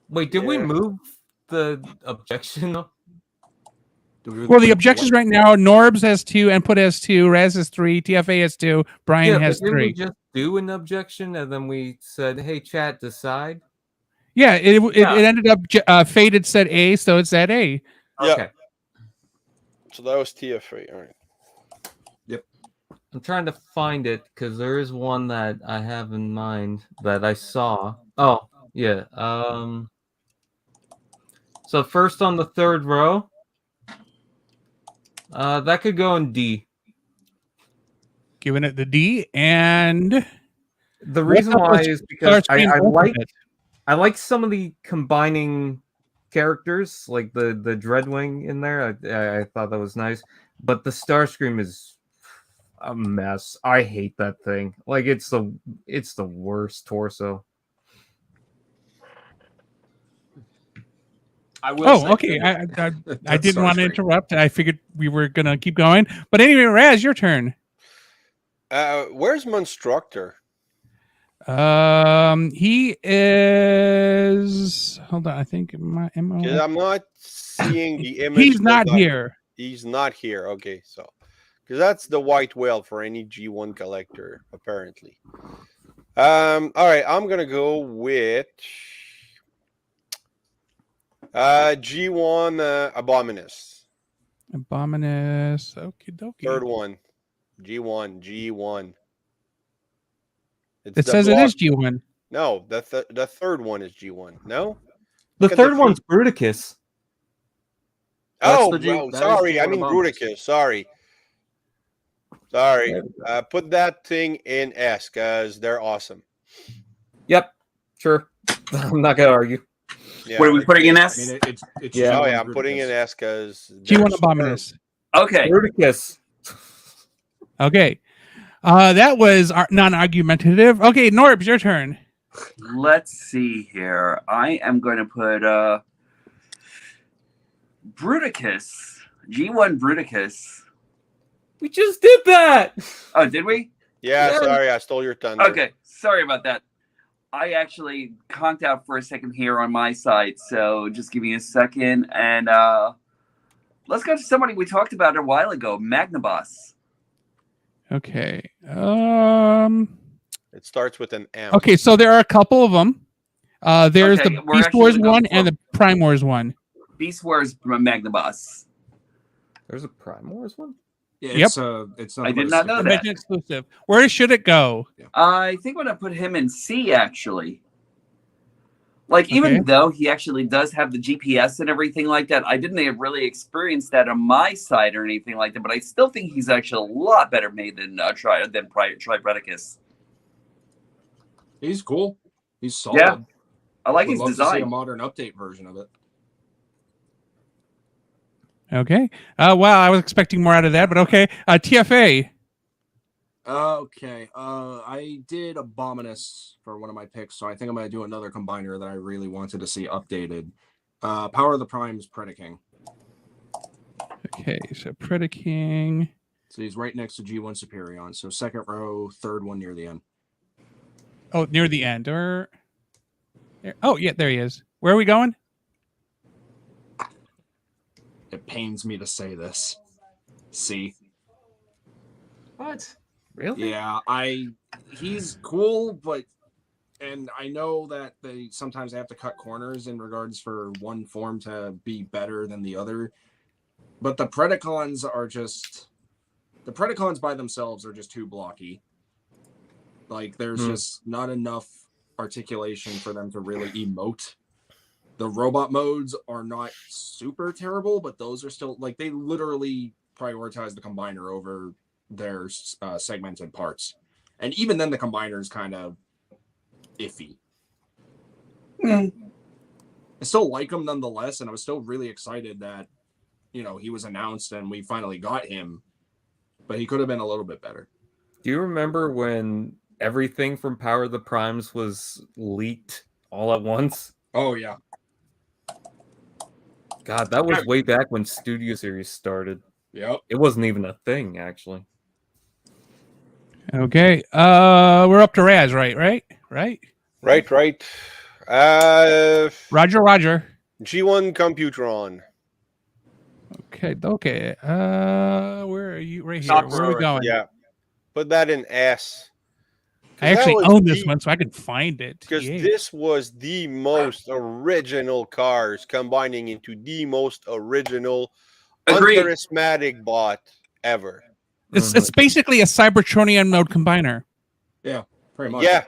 Wait, did we Yeah. move the objection? Well, the objections right now: Norbs has 2, Input has 2, Raz has 3, TFA has 2, Brian has but didn't we 3. just do an objection and then we said, "Hey, chat, decide." Yeah, it Yeah. ended up Faded said A, so it's at A. Yeah. Okay. So that was TFA. All right. I'm trying to find it because there is one that I have in mind that I saw. Oh, yeah. So first on the third row, that could go in D. Giving it the D, and The reason up why with is because I Starscream like Ultimate? I like some of the combining characters, like the Dreadwing in there. I thought that was nice, but the Starscream is a mess. I hate that thing. Like it's the worst torso. I will say Oh, okay. that- I didn't want to Starscream. interrupt. I figured we were gonna keep going, but anyway, Raz, your turn. Where's Monstructor? He is. Hold on, I think my 'Cause MO. I'm not seeing the image. He's not pulled up. here. He's not here. Okay, so because that's the white whale for any G1 collector, apparently. All right, I'm gonna go with G1 Abominus. Abominus. Okay, dokie. Third one. G1. It's It the says it block- is G1. No, the third one is G1. No? The Look at the third one's Bruticus. That's Oh, the G- well, that is sorry. I G1 mean Abominus. Bruticus. Sorry. Put that thing in S because they're awesome. Yep, sure. I'm not gonna argue. Yeah. What are we putting in I S? mean, it's Yeah. Oh G1 yeah, I'm putting in Bruticus. S because G1 Abominus. Okay. Bruticus. Okay. That was non-argumentative. Okay, Norbs, your turn. Let's see here. I am going to put Bruticus. G1 Bruticus. We just did that. Oh, did we? Yeah, Yeah. sorry, I stole your thunder. Okay. Sorry about that. I actually conked out for a second here on my side, so just give me a second. And let's go to somebody we talked about a while ago, Magnaboss. Okay. It starts with an M. Okay, so there are a couple of them. There's Okay, the we're Beast actually Wars gonna go one for- and the Prime Wars one. Beast Wars Magnaboss. There's a Prime Wars one. Yeah, it's I did not know that. Convention exclusive. Where should it go? I think I'm going to put him in C, actually. Like, Okay. even though he actually does have the GPS and everything like that, I didn't really experience that on my side or anything like that, but I still think he's actually a lot better made than Tribreticus. He's cool. He's solid. Yeah, I like Would his love to see a design. modern update version of it. Okay. Wow, I was expecting more out of that, but okay. TFA. Okay. I did Abominus for one of my picks, so I think I'm gonna do another combiner that I really wanted to see updated. Power of the Primes Predaking. Okay, so Predaking. So he's right next to G1 Superion. So second row, third one near the end. Oh, near the end. Or there. Oh, yeah, there he is. Where are we going? pains me to say this. See? What? Really? Yeah, he's cool, but and I know that they sometimes have to cut corners in regards for one form to be better than the other. But the Predacons by themselves are just too blocky. Like there's just not enough articulation for them to really emote. The robot modes are not super terrible, but those are still like they literally prioritize the combiner over their segmented parts. And even then the combiner is kind of iffy. I still like him nonetheless, and I was still really excited that he was announced and we finally got him, but he could have been a little bit better. Do you remember when everything from Power of the Primes was leaked all at once? Oh yeah. God, that was way back when Studio Series started. Yep. It wasn't even a thing, actually. Okay. We're up to Raz, right? Right. Roger. G1 Computron. Okay. Where are you? Right here. Top Where are we row, going? Yeah. Put that in S. I actually own this one, so I can find it. Because Yay. this was the most original cars combining into the most original uncharismatic bot ever. It's basically a Cybertronian mode combiner. Yeah, pretty much. Yeah.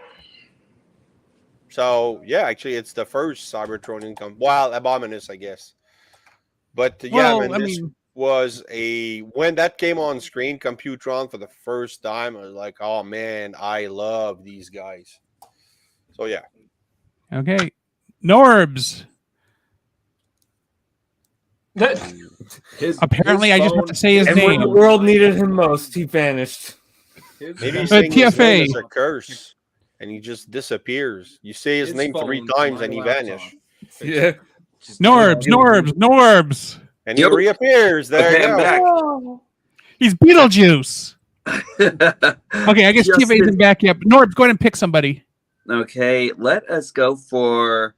So yeah, actually, it's the first Cybertronian Abominus, I guess. But was when that came on screen, Computron for the first time. I was like, oh man, I love these guys. So yeah. Okay, Norbs. Apparently, I just have to say his and name. when the world needed him most, he vanished. Maybe he's saying his TFA. name is a curse, and he just disappears. You say his name 3 times, and he vanishes. Yeah. Norbs. And he reappears. There you go. Back. He's Beetlejuice. Okay, I guess TFA isn't back yet. But Norbs, go ahead and pick somebody. Okay, let us go for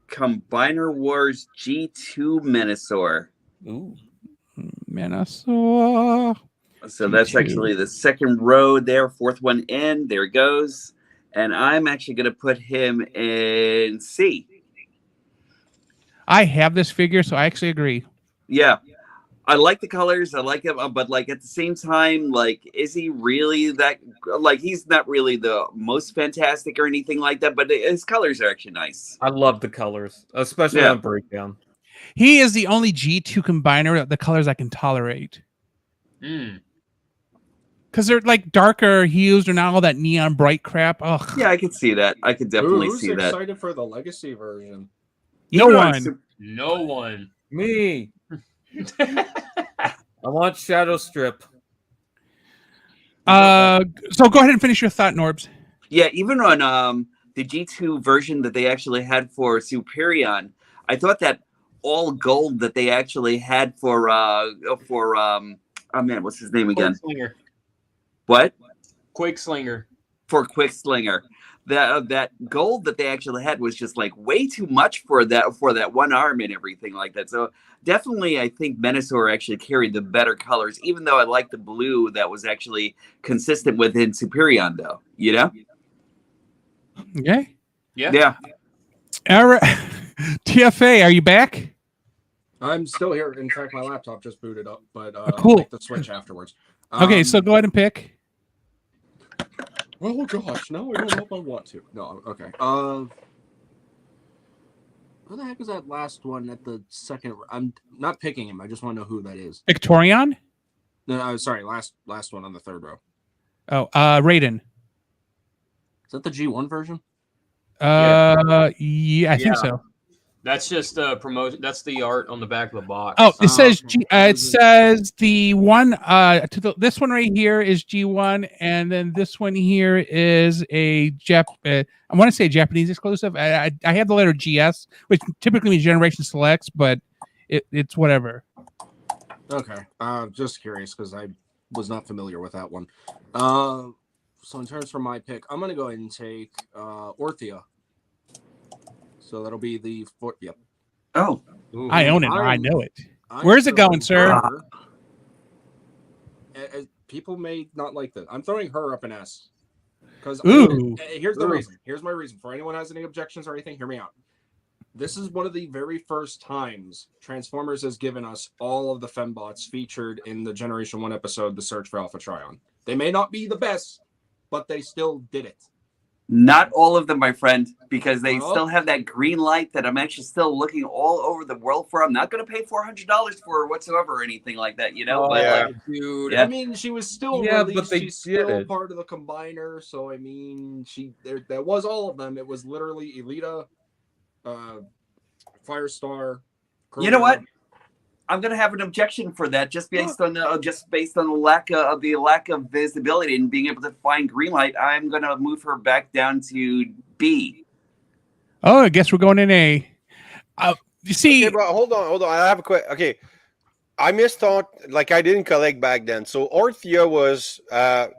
Combiner Wars G2 Menasor. Ooh. Menasor. So that's actually the second row there, fourth one in. There it goes. And I'm actually going to put him in C. I have this figure, so I actually agree. Yeah. I like the colors. I like it. But, like, at the same time, like, is he really that... Like, he's not really the most fantastic or anything like that, but his colors are actually nice. I love the colors, especially on Breakdown. He is the only G2 combiner, the colors I can tolerate. Because they're, like, darker hues. They're not all that neon bright crap. Ugh. Yeah, I could see that. I could definitely see that. Who's excited for the Legacy version? No one. No one. Me. I want Shadow Strip. So go ahead and finish your thought, Norbs. Yeah, even on the G2 version that they actually had for Superion, I thought that all gold that they actually had for oh man, what's his name again? Quickslinger. What? Quickslinger. For Quickslinger. That gold that they actually had was just like way too much for that one arm and everything like that. So definitely, I think Menasor actually carried the better colors, even though I like the blue that was actually consistent within Superion, though. You know? Okay. Yeah. All right. TFA, are you back? I'm still here. In fact, my laptop just booted up, but cool. I'll make the switch afterwards. Okay, so go ahead and pick. Oh gosh, no, I don't know if I want to. No, okay. Who the heck is that last one at the second? I'm not picking him. I just want to know who that is. Victorion? No, sorry, last one on the third row. Oh, Raiden. Is that the G1 version? Yeah, I think so. That's just promotion. That's the art on the back of the box. Oh, it says it says the one this one right here is G1, and then this one here is a I want to say Japanese exclusive. I have the letter GS, which typically means Generation Selects, but it's whatever. Okay, just curious because I was not familiar with that one. So in terms for my pick, I'm gonna go ahead and take Orthea. So that'll be the fourth. Yep. Oh, I own it. I know it. Where's it going, sir? People may not like this. I'm throwing her up an S. Because here's the reason. Here's my reason. For anyone who has any objections or anything, hear me out. This is one of the very first times Transformers has given us all of the fembots featured in the Generation 1 episode, The Search for Alpha Trion. They may not be the best, but they still did it. Not all of them, my friend, because they still have that green light that I'm actually still looking all over the world for. I'm not going to pay $400 for whatsoever or anything like that, you know? Dude. Yeah. I mean, she was still but released. they She's still did it. part of the Combiner, so I mean, there was all of them. It was literally Elita, Firestar. You know what? I'm gonna have an objection for that, just based on the lack of visibility and being able to find green light. I'm gonna move her back down to B. Oh, I guess we're going in A. You see, Okay, bro, hold on. I have a quick. Okay, I misthought. Like I didn't collect back then. So Orthia was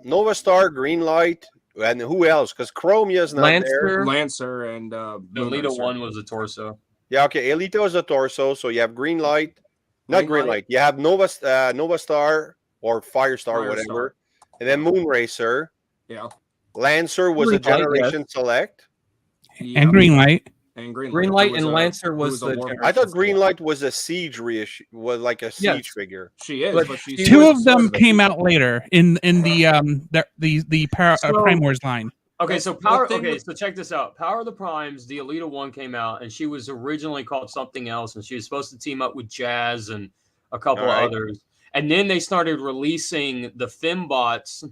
Nova Star, Green Light, and who else? Because Chromia's not there. Lancer and The Elita Moonracer. one was the torso. Yeah, okay. Elita was the torso. So you have Green Light, not Green Light. You have Nova Star or Firestar, whatever, and then Moonracer. Yeah. Lancer was a Green Light, Generation Select. and green light. And Green Light was and a- Lancer who was a the war- Generation I thought Green Select. Light was a siege reissue, was like a siege figure. She is, But but she's Two was of the them son the came Future. out later in the Prime Wars line. Okay, The- so the thing with- so check this out. Power of the Primes, the Elita one came out, and she was originally called something else, and she was supposed to team up with Jazz and a couple All right. others. And then they started releasing the fembots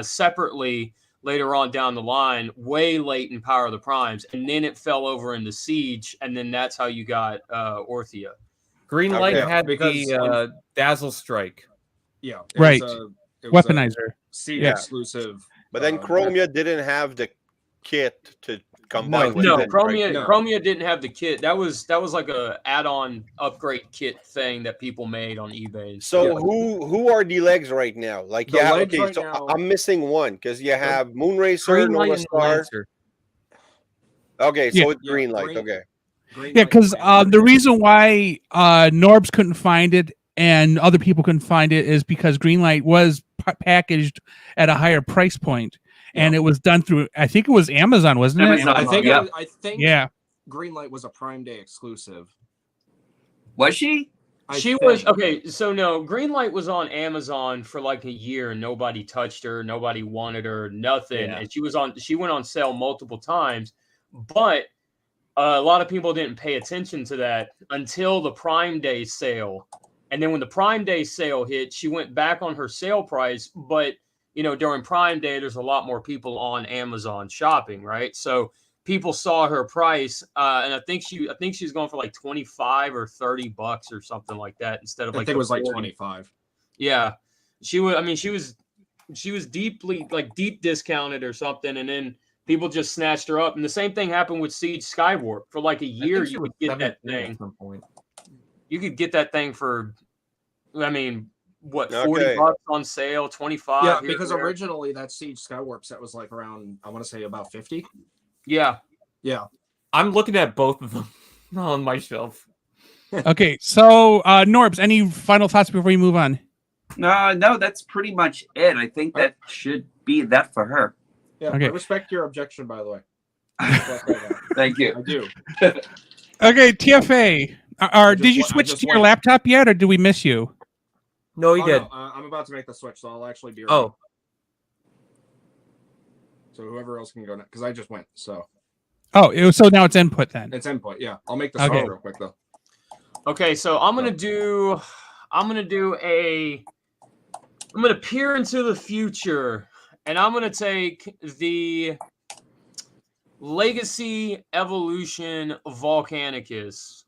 separately later on down the line, way late in Power of the Primes, and then it fell over into Siege, and then that's how you got Orthia. Green Light Okay, had because the Dazzle Strike. Yeah. Right. It was a Weaponizer. Siege Yeah. exclusive. But then Chromia didn't have the kit to combine with No, it. Chromia, No. Chromia didn't have the kit. That was like a add-on upgrade kit thing that people made on eBay. and So stuff. who are the legs right now? Like The legs okay, right so now- I'm missing one because you have Moonracer, Green Light Nova and Star. Lancer. Okay, so Yeah. it's Green Light. Okay. Green Yeah, Light because and the reason why Norbs couldn't find it and other people couldn't find it is because Greenlight was packaged at a higher price point, and it was done through, I think it was Amazon, wasn't Amazon. I think Yeah. I think Yeah. Green Light was a Prime Day exclusive. Was she? She was okay. So no, Greenlight was on Amazon for like a year, and nobody touched her, nobody wanted her, nothing. Yeah. And she went on sale multiple times, but a lot of people didn't pay attention to that until the Prime Day sale. And then when the Prime Day sale hit, she went back on her sale price. But you know, during Prime Day, there's a lot more people on Amazon shopping, right? So people saw her price, and I think she's going for like $25 or $30 or something like that instead of I like think it was like 40. 25. Yeah, she was. I mean, she was deeply deep discounted or something, and then people just snatched her up. And the same thing happened with Siege Skywarp. For like a year, you could get that thing. At some point. You could get that thing for, I mean, what, Okay. $40 on sale, 25. Yeah, here because and there. originally that Siege Skywarp set was like around, I want to say about 50. Yeah. Yeah. I'm looking at both of them on my shelf. Okay, so Norbs, any final thoughts before you move on? No, that's pretty much it. I think that should be that for her. Yeah, Okay. I respect your objection, by the way. Thank you. I do. Okay, TFA. Did you I switch just to your went. laptop yet, or did we miss you? No, he Oh, did. no, I'm about to make the switch, so I'll actually be. Oh, So whoever else can go next, because I just went. So Oh, so now it's input then. it's input. Yeah, I'll make the Okay. switch real quick though. Okay, so I'm gonna peer into the future, and I'm gonna take the Legacy Evolution Volcanicus.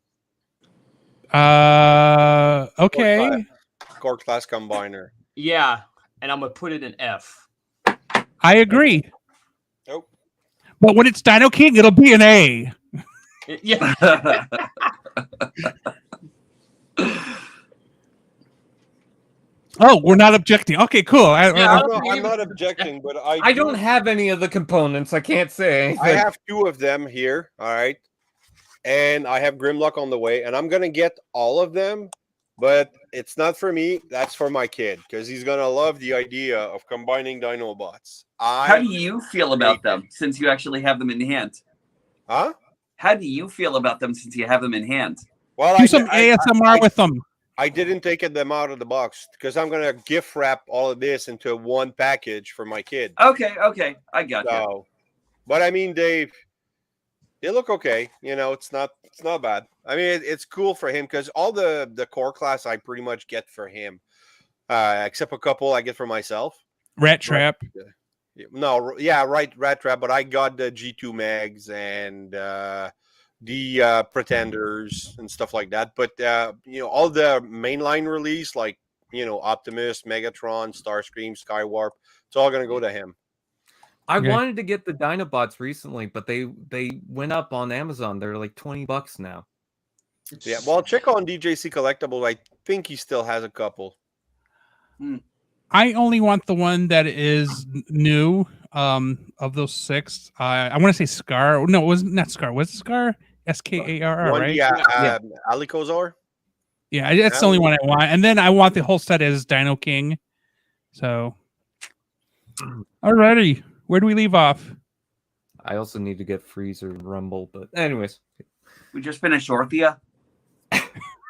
Okay. Core class combiner. Yeah, and I'm gonna put it in F. I agree. Nope. But when it's Dino King, it'll be an A. Yeah. Oh, we're not objecting. Okay, cool. Yeah, I'm not objecting, but I don't have any of the components. I can't say anything. I have two of them here. All right. And I have Grimlock on the way, and I'm gonna get all of them, but it's not for me. That's for my kid because he's gonna love the idea of combining Dinobots. How do you feel about hate them since you actually have them in hand? Huh? How do you feel about them since you have them in hand? Well, Do some ASMR with them. I didn't take them out of the box because I'm gonna gift wrap all of this into one package for my kid. Okay, I got you. So, but I mean, they look okay. You know, it's not bad. I mean, it's cool for him because all the core class I pretty much get for him, except a couple I get for myself. Rat Trap. No, yeah, right, Rat Trap. But I got the G2 Mags and the Pretenders and stuff like that. But you know, all the mainline release, like Optimus, Megatron, Starscream, Skywarp, it's all gonna go to him. I Okay. wanted to get the Dinobots recently, but they went up on Amazon. They're like $20 now. Yeah, well, check on DJC Collectible. I think he still has a couple. I only want the one that is new. Of those 6, I want to say Scar. No, it was not Scar. Was it Scar? SKARR, One, right? yeah, Alicozar. Yeah, that's the only one I want. And then I want the whole set as Dino King. So, alrighty, where do we leave off? I also need to get Freezer and Rumble, but anyways. We just finished Orthia.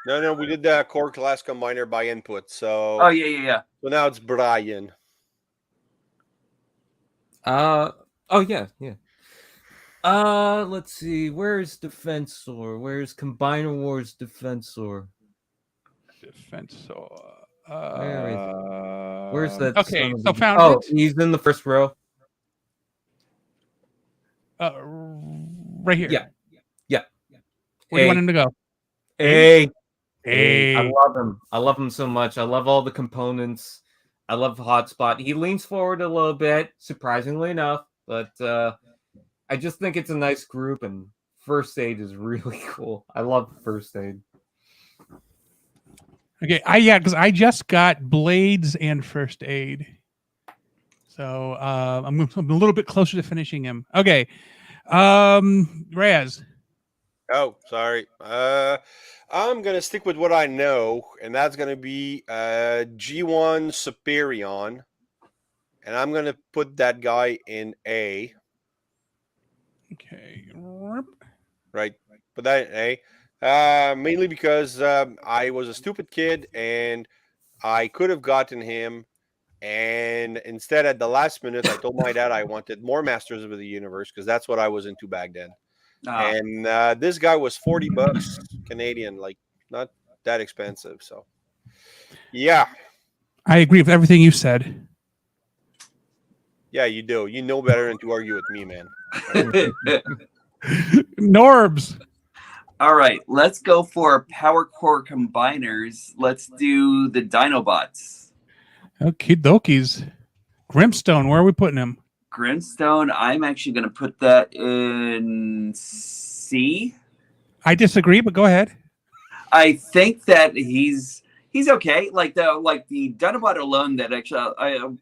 No, we did the core class combiner by input. So, Oh yeah. So now it's Brian. Oh yeah. Let's see. Where's Defensor? Where's Combiner Wars Defensor? Where is it? Where's that? Okay, so found Oh, it. he's in the first row. Right here. Yeah. Where do you want him to go? Hey. Hey. I love him. I love him so much. I love all the components. I love Hotspot. He leans forward a little bit, surprisingly enough, but I just think it's a nice group, and First Aid is really cool. I love First Aid. Okay, because I just got Blades and First Aid, so I'm a little bit closer to finishing him. Okay, Raz. Oh, sorry. I'm gonna stick with what I know, and that's gonna be G1 Superion, and I'm gonna put that guy in A. Okay. Right, put that in A. Mainly because I was a stupid kid, and I could have gotten him, and instead at the last minute, I told my dad I wanted more Masters of the Universe because that's what I was into back then. And this guy was $40 Canadian, like not that expensive. So, yeah, I agree with everything you said. yeah, you do. You know better than to argue with me, man. Norbs. All right, let's go for Power Core Combiners. Let's do the Dinobots. Okay, dokies. Grimstone, where are we putting him? Grimstone, I'm actually going to put that in C. I disagree, but go ahead. I think that he's okay. Like the Dinobot alone, that actually,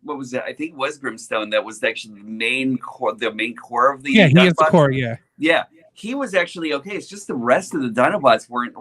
what was that? I think it was Grimstone that was actually the main core of the He Dinobots. is the core. Yeah, he was actually okay. It's just the rest of the Dinobots weren't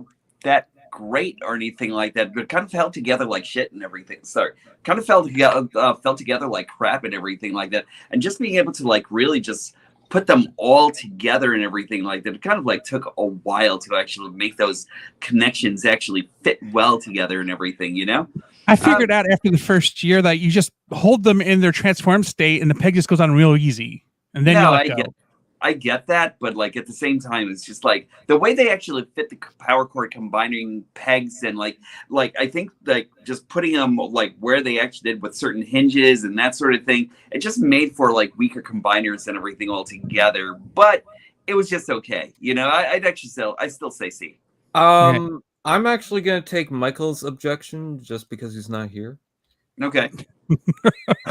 that great or anything like that, but kind of fell together like shit and everything. Sorry, kind of fell together like crap and everything like that. And just being able to like really just put them all together and everything like that, it kind of like took a while to actually make those connections actually fit well together and everything, you know? I figured out after the first year that you just hold them in their transformed state and the peg just goes on real easy. And then you let go. I get that, but like at the same time, it's just like the way they actually fit the power cord combining pegs and like I think like just putting them like where they actually did with certain hinges and that sort of thing, it just made for like weaker combiners and everything all together. But it was just okay, you know. I still say C. I'm actually gonna take Michael's objection just because he's not here. Okay.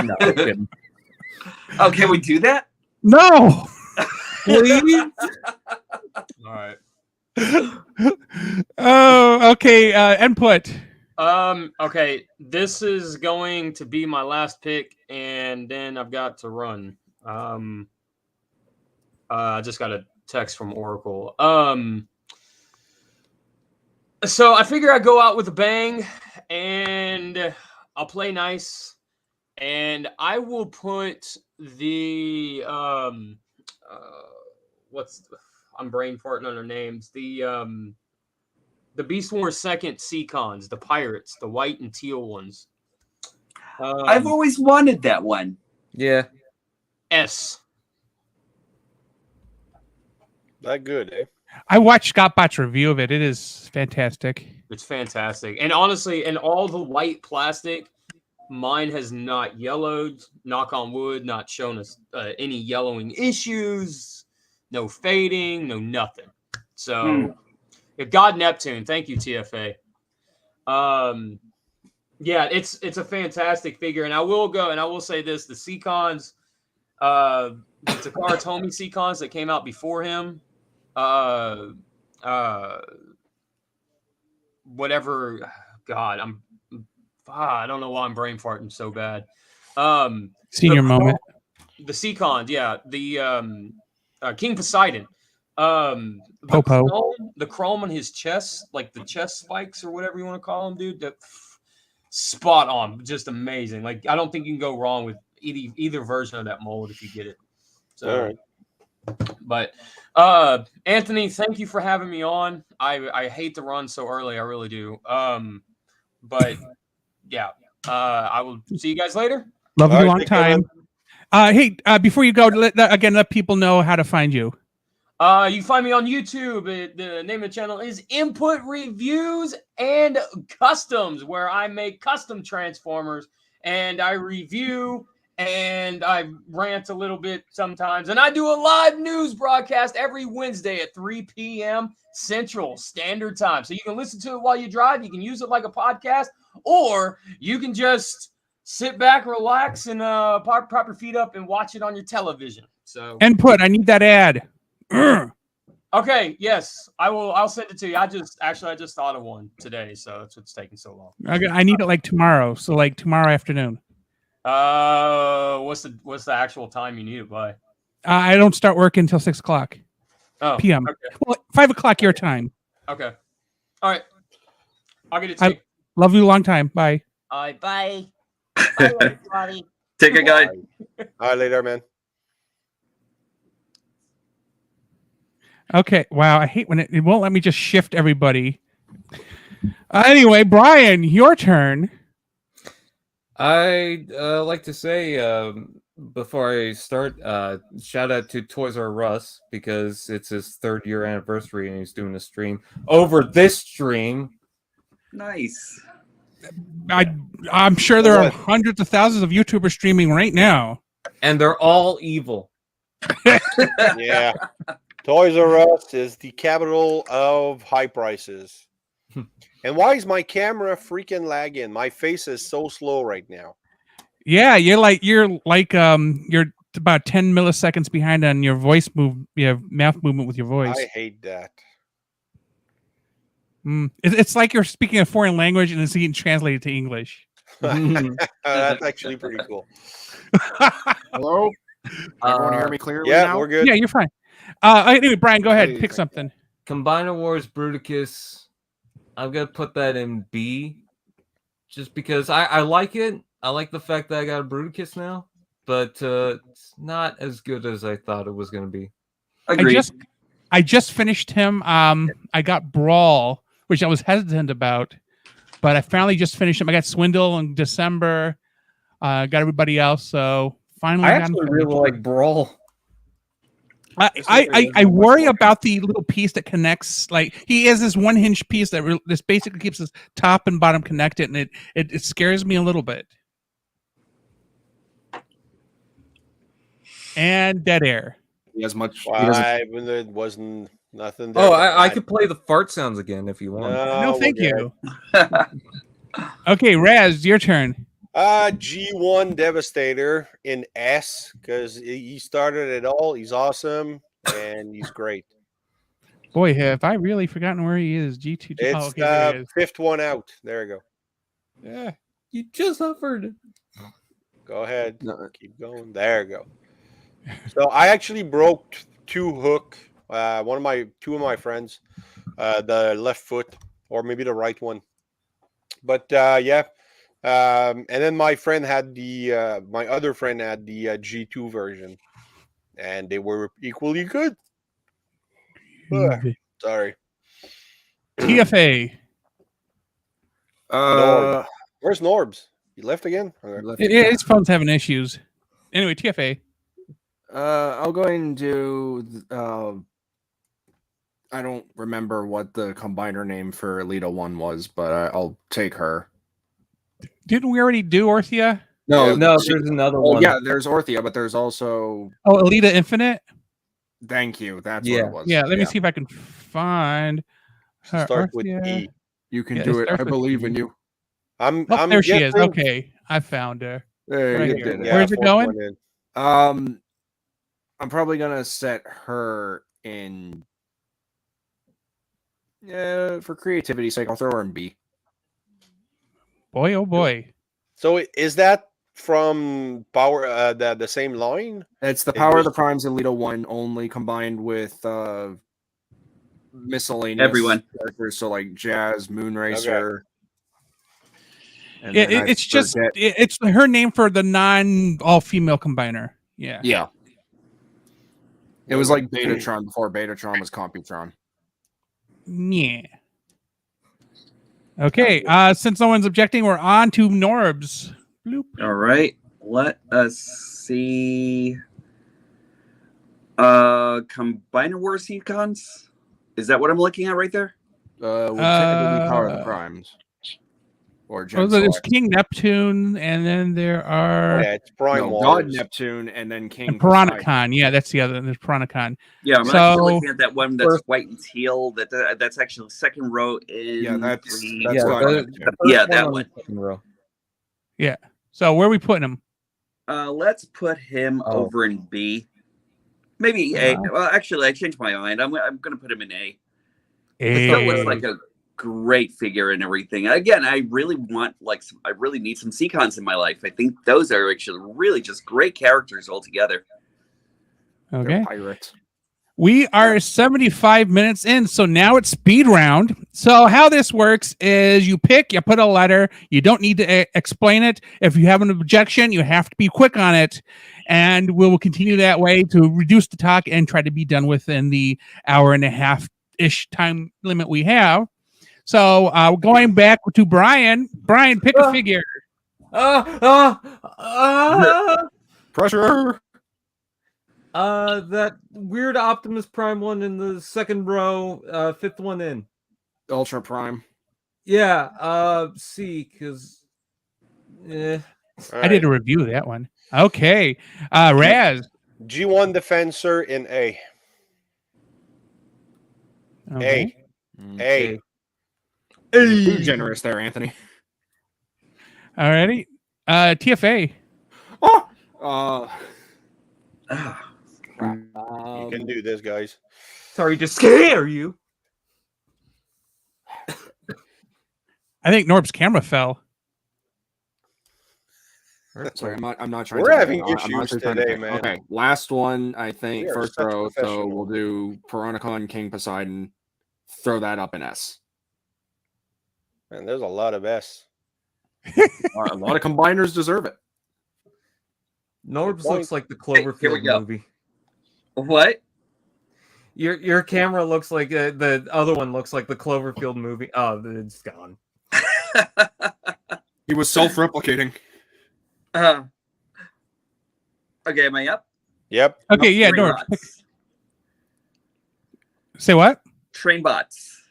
No, I'm kidding. Oh, can we do that? No. Please. All right. Oh, okay. Input. Okay. This is going to be my last pick, and then I've got to run. I just got a text from Oracle. So I figure I go out with a bang, and I'll play nice, and I will put the I'm brain farting on their names. The Beast Wars second Seacons, the pirates, the white and teal ones. I've always wanted that one. Yeah. S. That good, eh? I watched Scott Bot's review of it. It is fantastic. It's fantastic. And honestly, in all the white plastic, mine has not yellowed, knock on wood, not shown us any yellowing issues, no fading, no nothing. So, God Neptune, thank you, TFA. Yeah, it's a fantastic figure. And I will go, and I will say this, the Seacons, the Takara Tomy Seacons that came out before him, whatever, God, I don't know why I'm brain farting so bad. Senior moment. The Seacons, yeah, the King Poseidon, Popo. the chrome on his chest, like the chest spikes or whatever you want to call them, dude. That spot on, just amazing. Like I don't think you can go wrong with either version of that mold if you get it. So. All right. But Anthony, thank you for having me on. I hate to run so early, I really do. But yeah, I will see you guys later. Love you All a right, long take care, time. Hey, before you go, let people know how to find you. You can find me on YouTube. The name of the channel is Input Reviews and Customs, where I make custom Transformers and I review and I rant a little bit sometimes. And I do a live news broadcast every Wednesday at 3 p.m. Central Standard Time. So you can listen to it while you drive. You can use it like a podcast, or you can just sit back, relax, and prop your feet up and watch it on your television. So Input. I need that ad. Okay, yes, I will. I'll send it to you. I just thought of one today, so that's what's taking so long. I need it like tomorrow. So like tomorrow afternoon. What's the actual time you need it by? I don't start work until 6 o'clock p.m. Okay. Well, 5 o'clock your time. Okay. All right. I'll get it to you. Love you a long time. Bye. Bye. Bye, everybody. Take it, guys. All right, later, man. Okay. Wow. I hate when it won't let me just shift everybody. Anyway, Brian, your turn. I'd like to say before I start, shout out to Toys R Us because it's his 3rd year anniversary and he's doing a stream over this stream. Nice. I'm sure there are hundreds of thousands of YouTubers streaming right now. And they're all evil. Yeah. Toys R Us is the capital of high prices. And why is my camera freaking lagging? My face is so slow right now. Yeah, you're like you're about 10 milliseconds behind on your voice move, mouth movement with your voice. I hate that. It's like you're speaking a foreign language and it's getting translated to English. That's actually pretty cool. Hello? Everyone hear me clearly Yeah, now? we're good. Yeah, you're fine. Anyway, Brian, go ahead. Pick something. Combiner Wars Bruticus. I'm going to put that in B just because I like it. I like the fact that I got a Bruticus now, but it's not as good as I thought it was going to be. Agreed. I just finished him. I got Brawl, which I was hesitant about, but I finally just finished him. I got Swindle in December. Got everybody else, so finally. I actually really like Brawl. I worry about the little piece that connects. Like he has this one hinge piece that this basically keeps his top and bottom connected, and it scares me a little bit. And dead air. As much. Why? When there wasn't nothing there. Oh, I could play the fart sounds again if you want. No, thank you. Okay, Raz, your turn. G1 Devastator in S because he started it all. He's awesome and he's great. Boy, have I really forgotten where he is? G2. It's the 5th one out. There you go. Yeah, you just offered. Go ahead. Keep going. There you go. So I actually broke 2 hook. Two of my friends, the left foot or maybe the right one. But yeah. And then my friend had my other friend had the G2 version, and they were equally good. Sorry. TFA. Norbs. Where's Norbs? He left again? Okay. His phone's having issues. Anyway, TFA. I'll go ahead and do. I don't remember what the combiner name for Alita 1 was, but I'll take her. Didn't we already do Orthia? No, No, there's another Oh one. yeah, there's Orthia, but there's also. Oh, Alita Infinite? Thank you. That's Yeah. what it was. Yeah, let me see if I can find her. Start with Orthia. E. You can Yeah, do it it. I starts with believe E. in you. I'm There she is. guessing- Okay, I found her. There Right you here. did it. Yeah, Where's it fourth going? one in. I'm probably gonna set her in. Yeah, for creativity's sake, I'll throw her in B. Boy, oh boy. So is that from Power the same line? It's the It Power of was- the Primes Alita 1 only combined with miscellaneous Everyone. characters, so like Jazz, Moonracer. And Yeah, then I it's just forget- it's her name for the non all female combiner. Yeah. yeah. It was like Betatron before Betatron was Computron. Yeah. Okay. Since no one's objecting, we're on to Norbs. Bloop. All right. Let us see. Combiner War Seacons? Is that what I'm looking at right there? Would technically be Power of the Primes. Or Gen Oh, there's Select. King Neptune, and then there are Yeah, it's Prime No, Wars. God Neptune and then King and Poseidon. Piranacon. Yeah, that's the other. There's Piranacon. Yeah, I'm So- actually looking at that one that's First- white and teal. That's actually the second row in. Yeah, that's three, God four, the- Neptune. first Yeah, that on one. the second row. So where are we putting him? Let's put him Oh. over in B. Maybe A. Well, actually, I changed my mind. I'm going to put him in A. It still looks like a great figure and everything. Again, I really want I really need some Seacons in my life. I think those are actually really just great characters altogether. They're Okay. pirates. We are 75 minutes in, so now it's speed round. So how this works is you put a letter. You don't need to explain it. If you have an objection, you have to be quick on it. And we will continue that way to reduce the talk and try to be done within the hour and a half-ish time limit we have. So going back to Brian. Brian, pick a figure. Pressure. That weird Optimus Prime one in the second row, fifth one in. Ultra Prime. Yeah, C, because All I did a review of that one. Okay. Raz. G1 Defensor in A. Okay. A. Too generous there, Anthony. Alrighty. TFA. Oh. You can do this, guys. sorry to scare you. I think Norb's camera fell. Sorry, I'm not trying. We're to having I'm not issues actually trying to today, pick. man. Okay, last one. I think We are first such row. So professionals. we'll do Piranacon, King Poseidon. Throw that up in S. Man, there's a lot of S. A lot of combiners deserve it. Norbs point. looks like the Here we Cloverfield go. movie. What? Your camera looks like the other one looks like the Cloverfield movie. Oh, it's gone. He was self-replicating. Okay, am I up? Yep. Okay, yeah, Train Norb. bots. Say what? Train bots.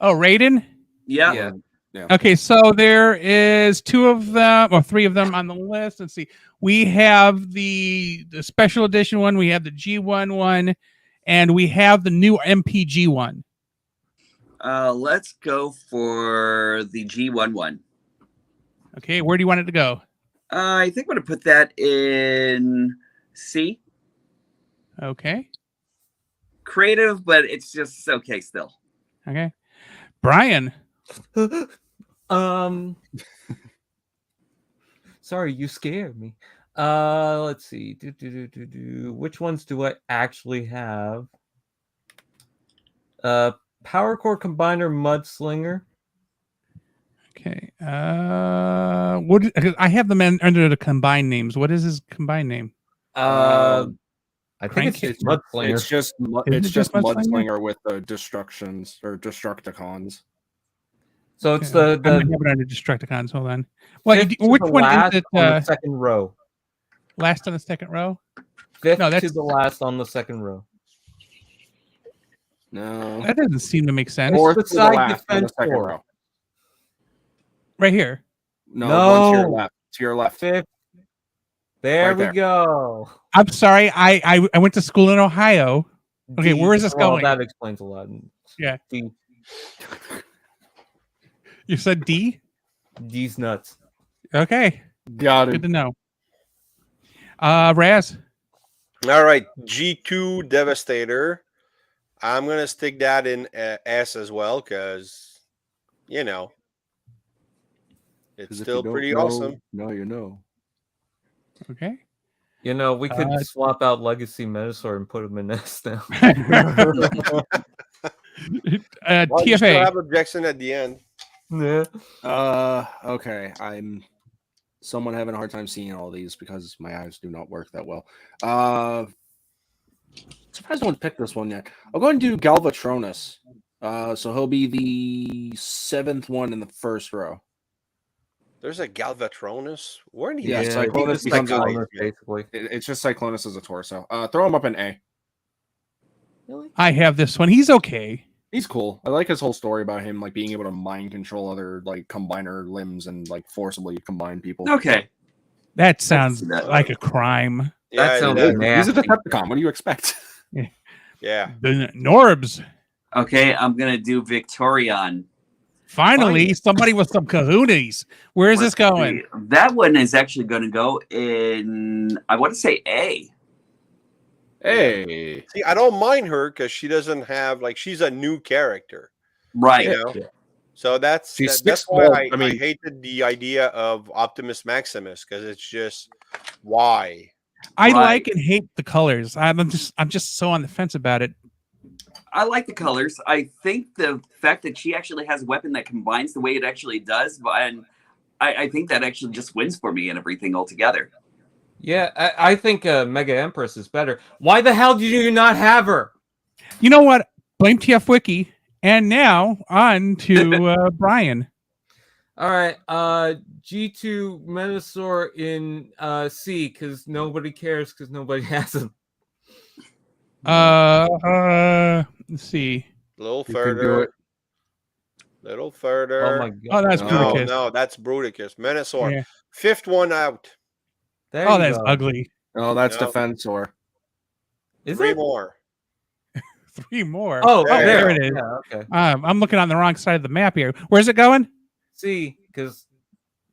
Oh, Raiden? Yeah. Okay, so there is two of them or three of them on the list. Let's see. We have the special edition one, we have the G1 one, and we have the new MPG one. Let's go for the G1 one. Okay, where do you want it to go? I think I'm going to put that in C. Okay. Creative, but it's just okay still. Okay. Brian. Sorry, you scared me. Let's see. Which ones do I actually have? Power Core Combiner Mudslinger. What I have them under the combined names. What is his combined name? I think it's Crank- just Mudslinger. It's just Isn't it just Mudslinger? Mudslinger with the destructions or Destructicons. So it's I might the have it under Destructicons. Hold on. Well, fifth to which the one is last it? on the second row. Last on the second row. Fifth No, to that's- the last on the second row. No. That doesn't seem to make sense. Fourth to the beside last on the defense second four. row. Right here. No, No. one to your left. To your left. Fifth. There Right we there. go. I'm sorry. I went to school in Ohio. Okay, where is this well, going? That explains a lot. Yeah. D. You said D? D's nuts. Okay. Got Good to know. Raz. All right, G2 Devastator. I'm gonna stick that in S as well because it's still pretty awesome. No, you know. Okay. You know, we could swap out Legacy Metasaur and put him in S now. Well, you still TFA. have objection at the end. Yeah. Okay. I'm someone having a hard time seeing all these because my eyes do not work that well. Surprised no one picked this one yet. I'll go ahead and do Galvatronus. So he'll be the 7th one in the first row. There's a Galvatronus. Where did he? Yeah, get Cyclonus this becomes guy? Cyclonus, basically. It's just Cyclonus as a torso. Throw him up in A. I have this one. He's okay. He's cool. I like his whole story about him like being able to mind control other like combiner limbs and like forcibly combine people. Okay. That sounds that. like a crime. Yeah, That sounds yeah, He's a nasty. Decepticon. What do you expect? yeah. The Norbs. Okay, I'm gonna do Victorion. Finally, somebody with some kahunas. Where is this going? That one is actually going to go in, I want to say A. Hey. See, I don't mind her because she doesn't have she's a new character, Right. you know. So that's She's that's 6 why foot. I hated the idea of Optimus Maximus because it's just why. I Right. like and hate the colors. I'm just so on the fence about it. I like the colors. I think the fact that she actually has a weapon that combines the way it actually does, and I think that actually just wins for me and everything altogether. Yeah, I think Mega Empress is better. Why the hell did you not have her? You know what? Blame TFWiki. And now on to Brian. All right, G2 Metasaur in C because nobody cares because nobody has him. Let's see. A little You can do further. it. Little further. Oh my god! Oh, that's No, Bruticus. No, that's Bruticus. Menosaur. Yeah. 5th one out. There Oh, you that's go. ugly. Oh, that's No. Defensor. Is 3 it? more. 3 more. Oh, There there you it is. go. Yeah, okay. I'm looking on the wrong side of the map here. Where's it going? C because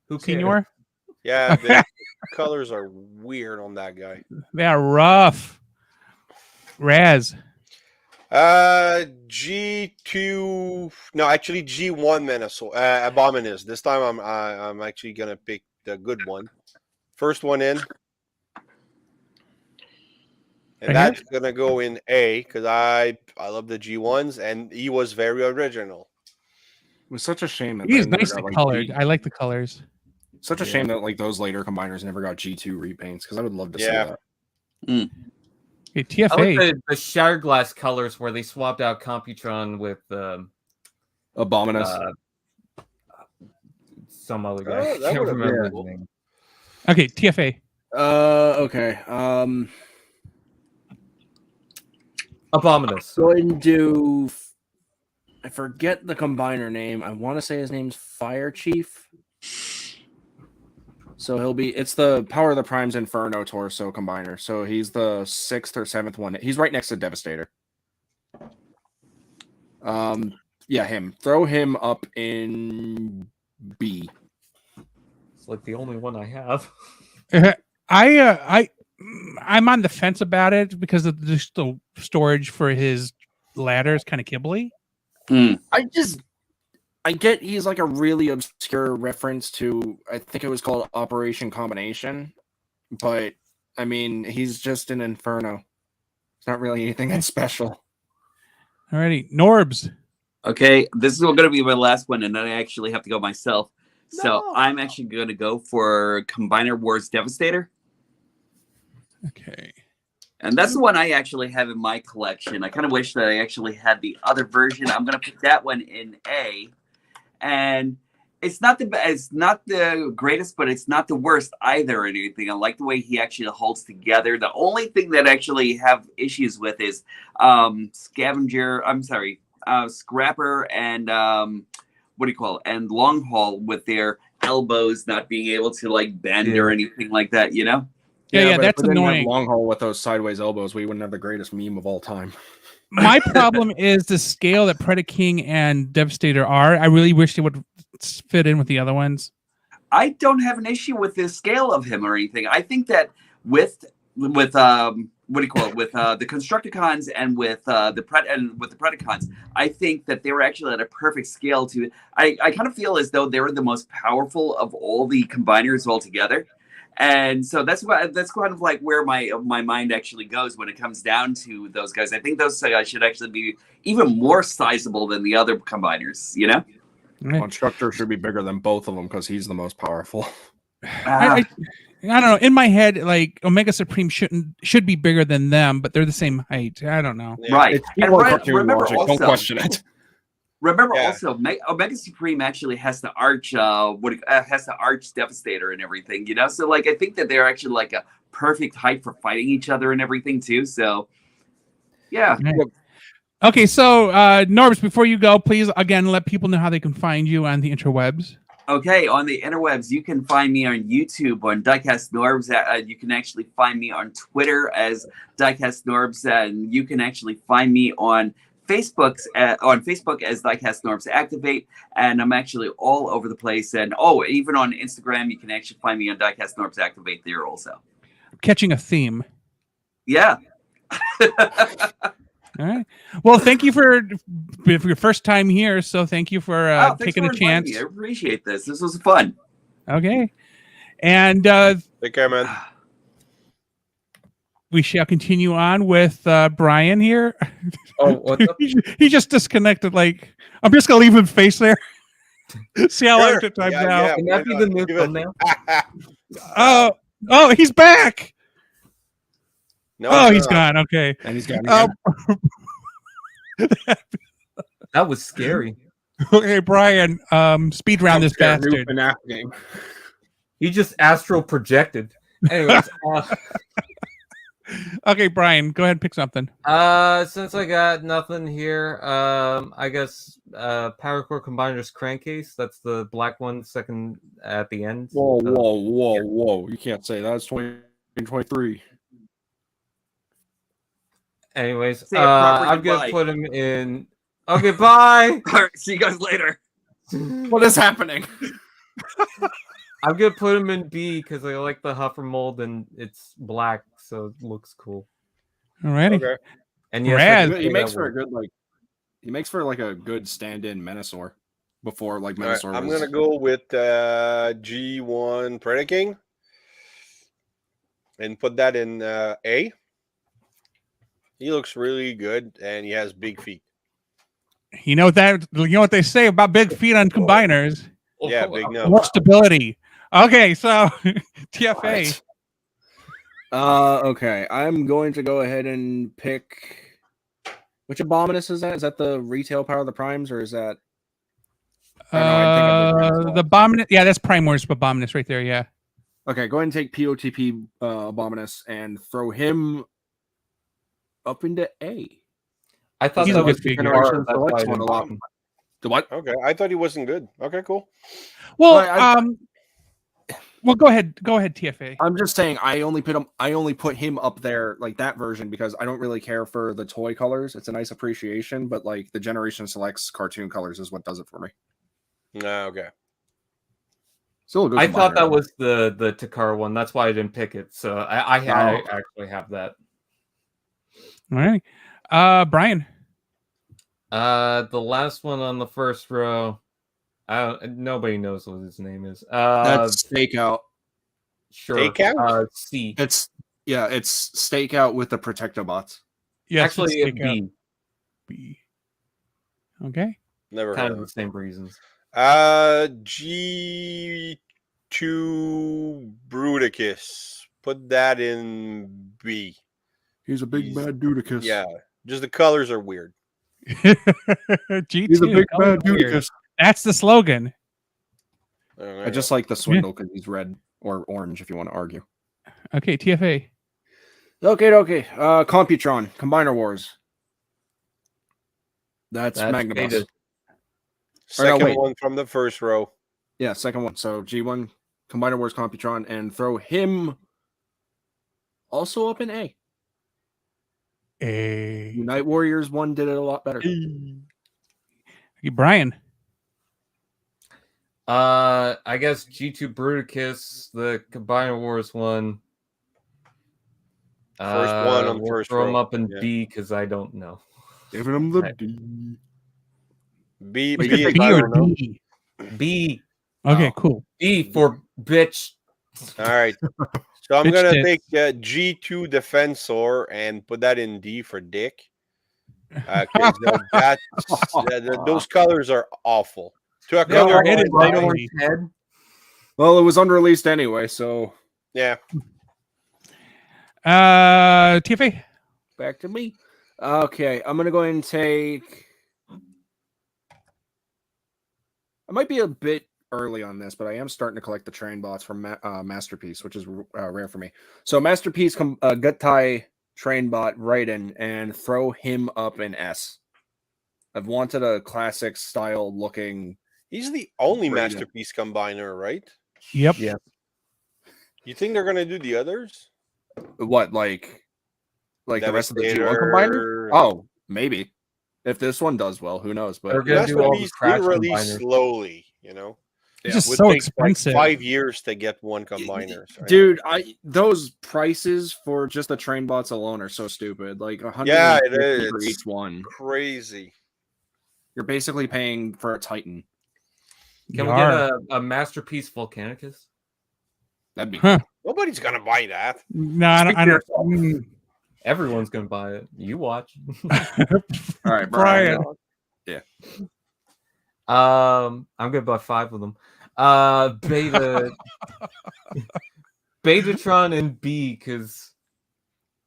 who cares? Senior? Yeah, the colors are weird on that guy. They are rough. Raz. G2. No, actually G1 Menosaur. Abominus. This time I'm actually gonna pick the good one. First one in. And Right that's gonna go in A because I love the G1s and he was very original. It was such a shame that He's they never nicely got, like, colored. G- I like the colors. Such a shame that like those later combiners never got G2 repaints because I would love to see Yeah. that. Okay, I TFA. like the Shatterglass colors where they swapped out Computron with Abominus. some other guy. Oh, I that can't would've been remember his cool. name. Okay, TFA. Okay. Abominus. Go ahead and do. I forget the combiner name. I want to say his name's Fire Chief. So he'll be. It's the Power of the Prime's Inferno torso combiner. So he's the 6th or 7th one. He's right next to Devastator. Yeah, him. Throw him up in B. It's like the only one I have. I'm on the fence about it because of just the storage for his ladder is kind of kibbly. I get he's like a really obscure reference to, I think it was called Operation Combination, but I mean, he's just an Inferno. It's not really anything that special. Alrighty, Norbs. Okay, this is going to be my last one, and then I actually have to go myself. So I'm actually going to go for Combiner Wars Devastator. Okay. And that's the one I actually have in my collection. I kind of wish that I actually had the other version. I'm going to put that one in A. And it's not the greatest, but it's not the worst either or anything. I like the way he actually holds together. The only thing that I actually have issues with is Scrapper and and Long Haul with their elbows not being able to like bend or anything like that, you know? Yeah, but that's if we didn't have annoying. Long haul with those sideways elbows, we wouldn't have the greatest meme of all time. My problem is the scale that Predaking and Devastator are. I really wish they would fit in with the other ones. I don't have an issue with the scale of him or anything. I think that with the Constructicons and with the Predacons, I think that they were actually at a perfect scale to. I kind of feel as though they were the most powerful of all the combiners altogether. And so that's kind of like where my mind actually goes when it comes down to those guys. I think those guys should actually be even more sizable than the other combiners, you know? Constructor should be bigger than both of them because he's the most powerful. I don't know. In my head, like Omega Supreme should be bigger than them, but they're the same height. I don't know. Yeah. Right. It's And remember logic. also, Don't question it. Remember Yeah. also, Omega Supreme actually has the arch, has the arch Devastator and everything, you know. So like, I think that they're actually like a perfect height for fighting each other and everything too. So, yeah. Okay, so Norbs, before you go, please again let people know how they can find you on the interwebs. Okay, on the interwebs, you can find me on YouTube on DiecastNorbz. You can actually find me on Twitter as DiecastNorbz, and you can actually find me on Facebook as DiecastNorbz Activate, and I'm actually all over the place. And even on Instagram, you can actually find me on DiecastNorbz Activate there also. Catching a theme. Yeah. All right. Well, thank you for your first time here. So thank you for taking a chance. Me. I appreciate this. This was fun. Okay. And Take care, man. we shall continue on with Brian here. Oh, what's up? He just disconnected. Like, I'm just gonna leave him face there. See how long it times Yeah, out. yeah. Can that be the new Give it- thumbnail? Oh, he's back. No, He's gone. Okay. And he's got That was scary. Okay, Brian. Speed round this bastard. He just astral projected. Anyways, Okay, Brian, go ahead and pick something. since I got nothing here, I guess Power Core Combiner's Crankcase. That's the black one, second at the end. Whoa. You can't say that. It's 2023. Anyways, Say a proper I'm gonna goodbye. put him in. Okay, bye. All right, see you guys later. What is happening? I'm gonna put him in B because I like the huffer mold and it's black, so it looks cool. Alrighty. Okay. And yes, Rad. He makes for a good a good stand-in Menasor before like All right, Menasor. I'm was... gonna go with G1 Predaking and put that in A. He looks really good, and he has big feet. You know what they say about big feet on combiners. Yeah, big no. More stability. Okay, so TFA. Okay, I'm going to go ahead and pick. Which Abominus is that? Is that the retail Power of the Primes, or is that? The Abominus. Yeah, that's Primor's Abominus right there. Yeah. Okay, go ahead and take POTP Abominus and throw him up into A. I thought He's that a was good figure. Picard, that's why I didn't One put him. The what? Okay, I thought he wasn't good. Okay, cool. Well, I- well, go ahead, TFA. I'm just saying I only put him up there like that version because I don't really care for the toy colors. It's a nice appreciation, but like the Generation Selects cartoon colors is what does it for me. Okay. Still a good I thought combiner, that though. was the Takara one. That's why I didn't pick it. So I actually have that. All right, Brian. The last one on the first row. Nobody knows what his name is. That's Stakeout. Sure. Stakeout? C. It's Stakeout with the Protectobots. Yes, Actually, let's it's take out B. B. Okay. Never Kind heard of of the same reasons. G2 Bruticus. Put that in B. He's a big bad dudicus. Yeah, just the colors are weird. G2. He's a big bad weird. dudicus. That's the slogan. I just like the swindle because he's red or orange. If you want to argue. Okay, TFA. Okay. Computron Combiner Wars. That's Magnabus. Beta. Second one from the first row. Yeah, second one. So G1 Combiner Wars Computron and throw him also up in A. A. Unite Warriors one did it a lot better. Okay, Brian. I guess G2 Bruticus, the Combiner Wars one. First one on the we'll first throw row. him up in Yeah. B because I don't know. Giving him the Right. D. B Wait, is B I or don't know. D? B. Okay, cool. B for bitch. All right. So I'm Bitch gonna tits. take G2 Defensor and put that in D for Dick. 'Cause, those colors are awful. To a They are, color, it is Right ugly. orange head. Well, it was unreleased anyway, so yeah. TFA. back to me. Okay, I'm gonna go ahead and take. I might be a bit early on this, but I am starting to collect the train bots from Masterpiece, which is rare for me. So Masterpiece, gut tie train bot right in and throw him up in S. I've wanted a classic style looking. He's the only Brilliant. Masterpiece combiner, right? Yep. Yeah. You think they're gonna do the others? What like the rest of the G1 combiner? Devastator. Oh, maybe. If this one does well, who knows? But They're gonna do all the Masterpiece crash do release combiners. slowly, you know. It's Yeah, just Would so take, expensive. Like 5 years to get one combiner. So, dude, those prices for just the train bots alone are so stupid. Like $150 Yeah, it is. for each one. crazy. You're basically paying for a Titan. Can we Yar. get a Masterpiece Volcanicus? That'd be Huh. Nobody's gonna buy that. No, I don't. I don't Everyone's gonna buy it. You watch. all right, Brian. I'm gonna buy 5 of them. Beta, Betatron and B, because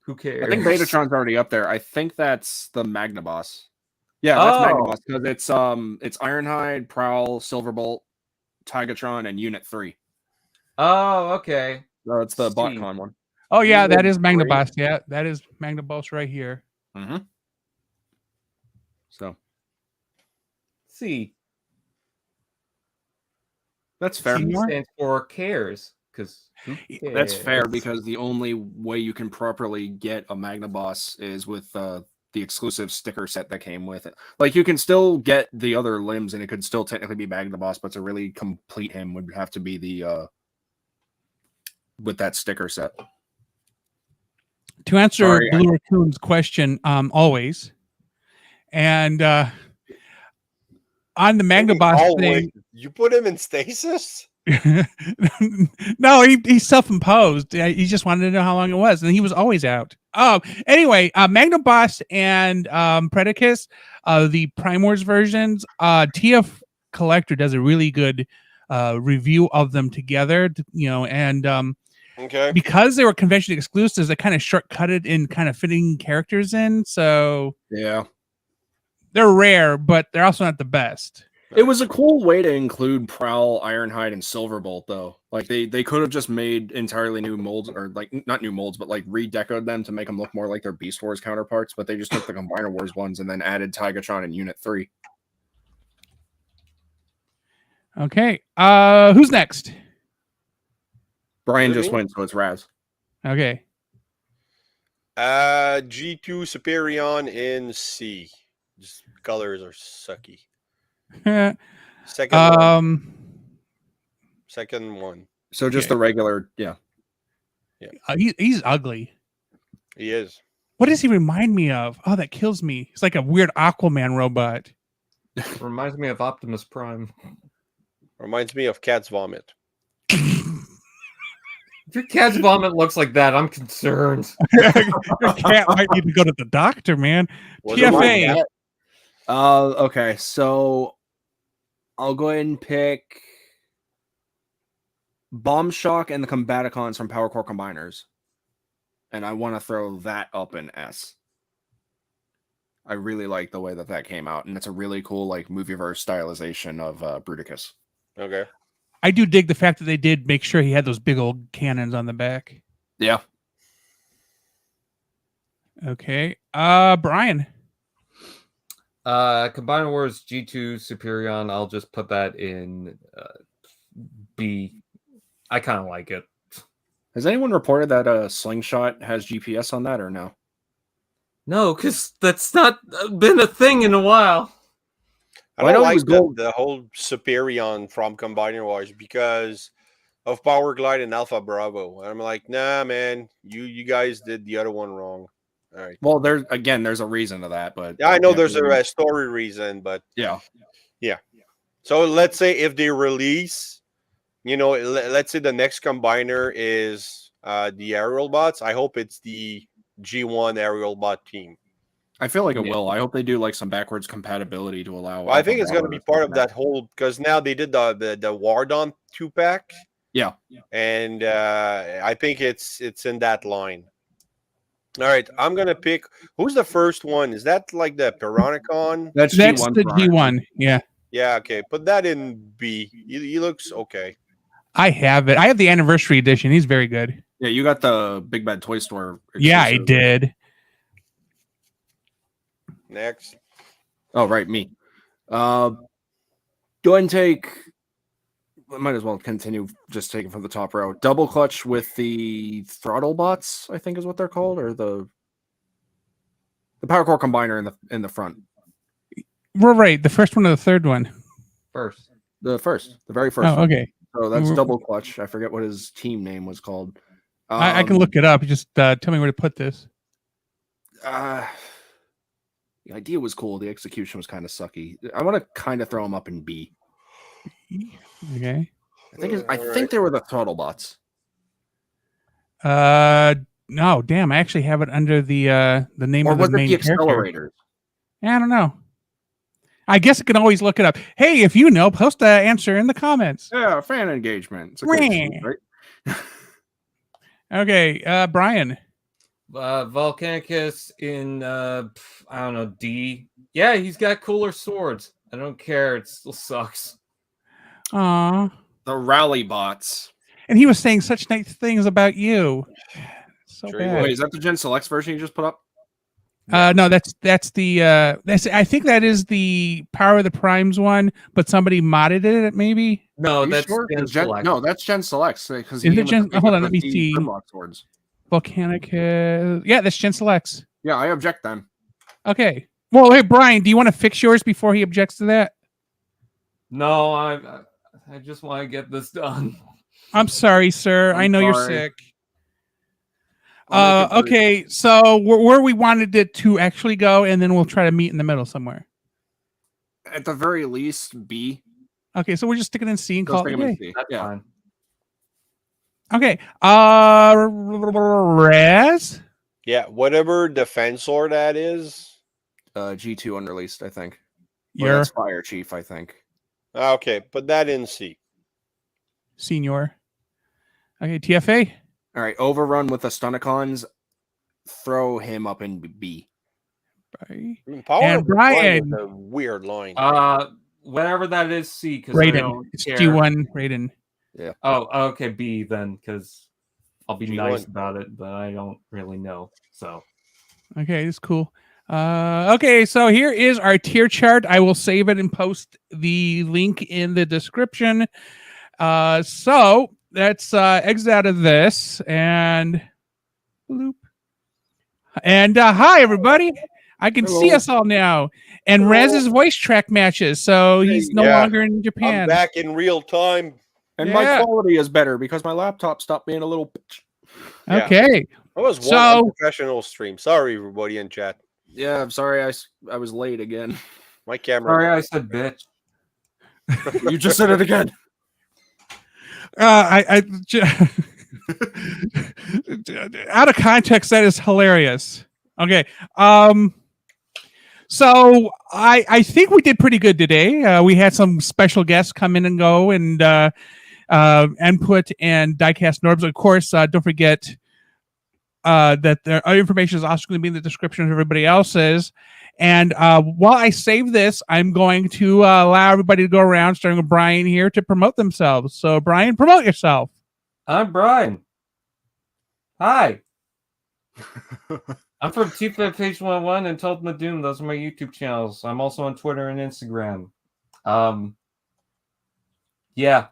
who cares? I think Betatron's already up there. I think that's the Magnaboss. Yeah, that's Oh. Magnaboss because it's Ironhide, Prowl, Silverbolt, Tigatron, and Unit 3. Oh, okay. So it's the Sweet. BotCon one. Oh yeah, that Unit is three. Magnaboss. Yeah, that is Magnaboss right here. Mm-hmm. So C. that's fair. See, C stands for cares, because That's fair because the only way you can properly get a Magnaboss is with the exclusive sticker set that came with it. Like you can still get the other limbs and it could still technically be Magnaboss, but to really complete him would have to be the with that sticker set. To answer Sorry, Blue Raccoon's question, always. And on the Magnaboss Always. thing, You put him in stasis? no, he's self-imposed. He just wanted to know how long it was, and he was always out. Anyway, Magnaboss and Predicus, the Prime Wars versions, TF Collector does a really good review of them together. You know, and Okay. because they were convention exclusives, they kind of shortcutted in kind of fitting characters in. So Yeah. they're rare, but they're also not the best. It was a cool way to include Prowl, Ironhide, and Silverbolt, though. Like they could have just made entirely new molds, or like not new molds, but like redecoed them to make them look more like their Beast Wars counterparts. But they just took the Combiner Wars ones and then added Tigatron and Unit 3. Okay, who's next? Brian Really? just went, so it's Raz. Okay, G2 Superion in C. Just colors are sucky. Second one. Second one. So just Okay. the regular, yeah. he's ugly. He is. What does he remind me of? Oh, that kills me. He's like a weird Aquaman robot. reminds me of Optimus Prime. Reminds me of cat's vomit. If your cat's vomit looks like that, I'm concerned. Your cat might need to go to the doctor, man. Was it TFA. mine? Okay, so I'll go ahead and pick Bomb Shock and the Combaticons from Power Core Combiners. And I want to throw that up in S. I really like the way that came out, and it's a really cool like movieverse stylization of Bruticus. Okay. I do dig the fact that they did make sure he had those big old cannons on the back. Yeah. Okay. Brian. Combiner Wars G2 Superion. I'll just put that in B. I kind of like it. Has anyone reported that Slingshot has GPS on that or no? No, because that's not been a thing in a while. I Well, I don't know he like was gold. the whole Superion from Combiner Wars because of Power Glide and Alpha Bravo. I'm like, nah, man, you guys did the other one wrong. All right. Well, there's a reason to that, but Yeah, I know yeah, there's a story reason, but yeah. So let's say if they release, let's say the next combiner is the aerial bots. I hope it's the G1 aerial bot team. I feel like it will. I hope they do like some backwards compatibility to allow. Well, I think it's going to be part of that whole because now they did the Wardon 2-pack. Yeah, and I think it's in that line. All right, I'm gonna pick. Who's the first one? Is that like the Piranacon? That's G1 the G1. Yeah. Yeah. Okay. Put that in B. He looks okay. I have it. I have the anniversary edition. He's very good. Yeah, you got the Big Bad Toy Store. Yeah, I exclusive. did. Next. Oh, right, me. Go ahead and take. I might as well continue just taking from the top row. Double clutch with the throttle bots, I think is what they're called, or the power core combiner in the front. We're right. The first one or the third one? First. The very first. Oh, one. okay. So that's double clutch. I forget what his team name was called. I can look it up. Just tell me where to put this. The idea was cool. The execution was kind of sucky. I want to kind of throw him up in B. Okay. I think they were the throttle bots. No, damn. I actually have it under the name Or of the was it main the character. accelerators? I don't know. I guess I can always look it up. Hey, if you know, post the answer in the comments. Yeah, fan engagement. It's a great thing, right? Okay, Brian. Volcanicus in I don't know, D. Yeah, he's got cooler swords. I don't care. It still sucks. Aw. The rally bots. And he was saying such nice things about you. So Sure bad. Wait, is that the Gen Selects version you just put up? No, that's the I think that is the Power of the Primes one, but somebody modded it maybe. No, You that's sure? Gen Select. No, that's Gen Selects because Is it Gen? Hold on, let me see. Swords. Volcanic. Yeah, that's Gen Selects. Yeah, I object then. Okay. Well, hey Brian, do you want to fix yours before he objects to that? No, I just want to get this done. I'm sorry, sir. I know you're sorry. sick. I'll make it Okay, so where we wanted it to actually go, and then we'll try to meet in the middle somewhere. at the very least, B. Okay, so we're just sticking in C and Go call it stick a 'em in day. C. That's Yeah. fine. Okay. Raz. Yeah, whatever defense sword that is. G2 unreleased, I think. Or Your that's Fire Chief, I think. Okay, put that in C. senior. Okay, TFA. All right, Overrun with the Stunicons. Throw him up in B. Power And of the Prime Brian. is a weird line. Whatever that is, C, because I Raiden. don't It's care. G1 Raiden. Oh, okay, B then, because I'll be G1. nice about it, but I don't really know. So Okay, it's cool. Okay, so here is our tier chart. I will save it and post the link in the description. So let's exit out of this and bloop. And hi everybody. I can see Hello. us all now. And Raz's voice track matches, so he's no Yeah. longer in I'm Japan. back in real time. And Yeah. my quality is better because my laptop stopped being a little bitch. Yeah. Okay. That was one So- unprofessional stream. Sorry, everybody in chat. Yeah, I'm sorry I was late again. My camera. sorry, I said bitch. You just said it again. Out of context, that is hilarious. Okay. So I think we did pretty good today. We had some special guests come in and go, and input and DiecastNorbz. Of course, don't forget that our information is also going to be in the description of everybody else's. And while I save this, I'm going to allow everybody to go around, starting with Brian here, to promote themselves. So, Brian, promote yourself. I'm Brian. Hi. I'm from TFWiki and Ultimate Doom. Those are my YouTube channels. I'm also on Twitter and Instagram. Yeah.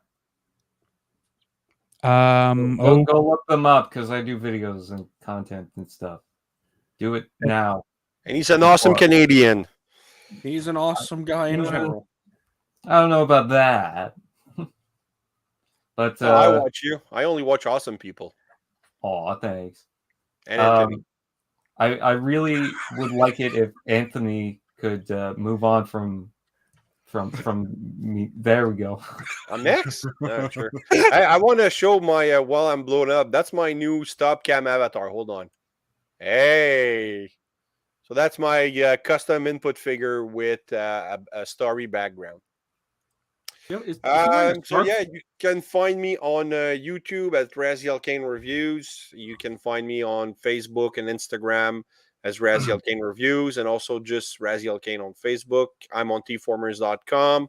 Go look them up because I do videos and content and stuff. Do it now. And he's an awesome Canadian. He's an awesome guy in general. I don't know about that. But I watch you. I only watch awesome people. Oh, thanks. And Anthony. I really would like it if Anthony could move on from me. There we go. I'm next. Sure. I want to show my while I'm blowing up. That's my new stop cam avatar. Hold on. Hey. So that's my custom input figure with a starry background. So yeah, you can find me on YouTube at Razyel Kayne Reviews. You can find me on Facebook and Instagram as Razyel Kayne Reviews, and also just Razyel Kayne on Facebook. I'm on tformers.com.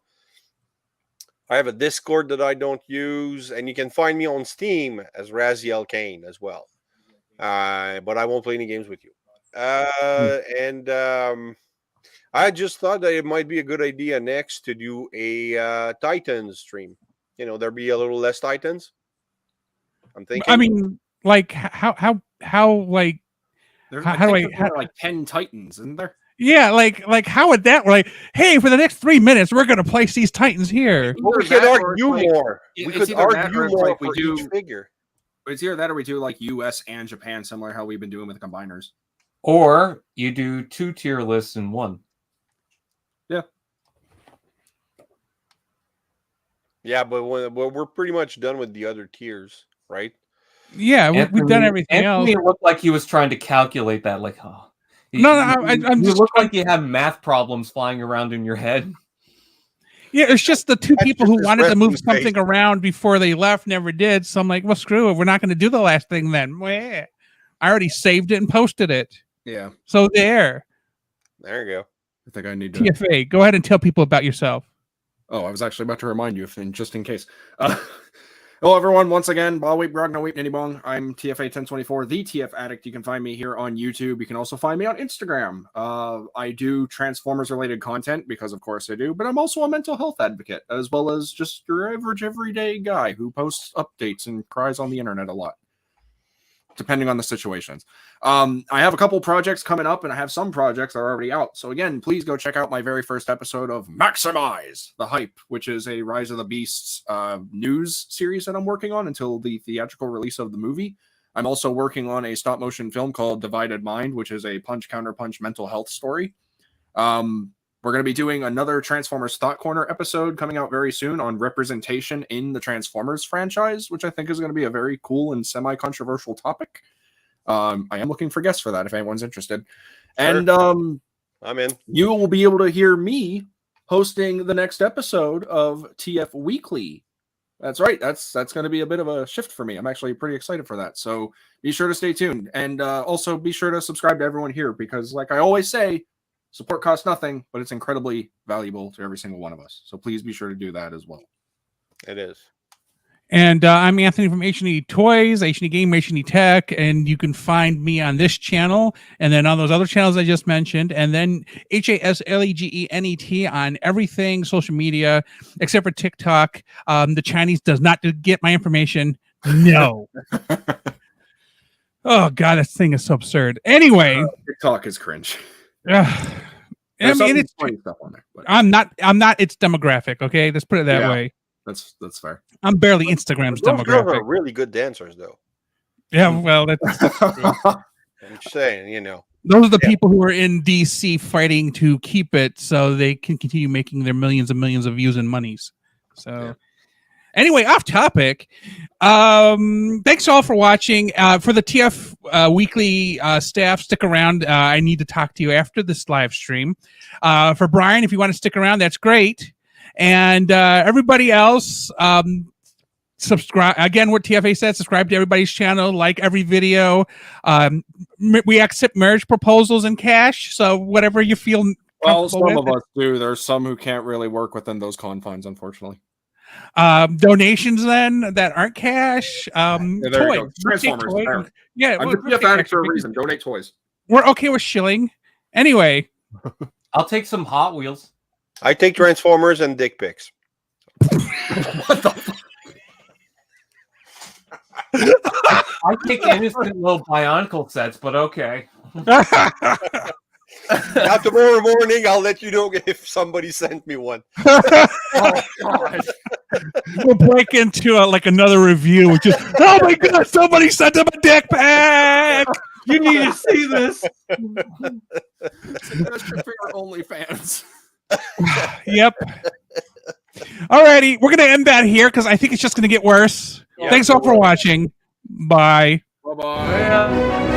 I have a Discord that I don't use, and you can find me on Steam as Razyel Kayne as well. But I won't play any games with you. I just thought that it might be a good idea next to do a Titans stream. You know, there'd be a little less Titans. I'm thinking. I mean, like how like There's how do I like 10 Titans, isn't there? Yeah, like how would that like? Hey, for the next 3 minutes, we're gonna place these Titans here. Well, we could argue more. We it's could either that argue or it's more like we for do- each figure. It's either that or we do like US and Japan, similar to how we've been doing with the combiners. Or you do 2 tier lists in one. Yeah, but we're pretty much done with the other tiers, right? Yeah, we've done everything Anthony else. looked like he was trying to calculate that. Like, oh, I'm you just look like you have math problems flying around in your head. Yeah, it's just the two That's people just who his wanted to move resting something face. around before they left never did. So I'm like, well, screw it. We're not going to do the last thing then. Meh. I already saved it and posted it. Yeah, So there. There you go. I think I need to. TFA, go ahead and tell people about yourself. Oh, I was actually about to remind you, just in case. Hello, everyone. Once again, Balweep, Grog, No Weep, Nitty Bong. I'm TFA 1024, the TF Addict. You can find me here on YouTube. You can also find me on Instagram. I do Transformers-related content because, of course, I do. But I'm also a mental health advocate, as well as just your average, everyday guy who posts updates and cries on the internet a lot, depending on the situations. I have a couple projects coming up, and I have some projects that are already out. So again, please go check out my very first episode of Maximize the Hype, which is a Rise of the Beasts news series that I'm working on until the theatrical release of the movie. I'm also working on a stop motion film called Divided Mind, which is a punch counter punch mental health story. We're going to be doing another Transformers Thought Corner episode coming out very soon on representation in the Transformers franchise, which I think is going to be a very cool and semi-controversial topic. I am looking for guests for that if anyone's interested. Sure. And I'm in. you will be able to hear me hosting the next episode of TFWiki. That's right. That's going to be a bit of a shift for me. I'm actually pretty excited for that. So be sure to stay tuned. And also be sure to subscribe to everyone here because, like I always say, support costs nothing, but it's incredibly valuable to every single one of us. So please be sure to do that as well. It is. And I'm Anthony from HNE Toys, HNE Game, HNE Tech, and you can find me on this channel and then on those other channels I just mentioned, and then HASLEGENET on everything social media except for TikTok. The Chinese does not get my information. No. Oh God, this thing is so absurd. Anyway, TikTok is cringe. I There's mean, some it's funny stuff on there. But I'm not its demographic. Okay, let's put it that Yeah. way. that's fair. I'm barely Instagram's Those girls demographic. are really good dancers, though. Yeah, well, that's I'm just saying, you know. those are the people who are in DC fighting to keep it so they can continue making their millions and millions of views and monies. So anyway, off topic. Thanks all for watching. For the TF weekly staff, stick around. I need to talk to you after this live stream. For Brian, if you want to stick around, that's great. And everybody else, subscribe again. What TFA said: subscribe to everybody's channel, like every video. We accept marriage proposals in cash, so whatever you feel. Well, some with. of us do. There's some who can't really work within those confines, unfortunately. Donations then that aren't cash. Yeah, there you go. Transformers. Toy. Yeah, I'm the TF addict for a reason. Donate toys. We're okay with shilling. Anyway, I'll take some Hot Wheels. I take Transformers and dick pics. What the fuck? I take innocent little Bionicle sets, but okay. Now tomorrow morning, I'll let you know if somebody sent me one. Oh, God. we'll break into like another review, which is, oh my god, somebody sent him a dick pic. You need to see this. Suggestion for your OnlyFans. Yep. Alrighty, we're gonna end that here because I think it's just gonna get worse. Yeah, Thanks all for watching. Bye. Bye-bye.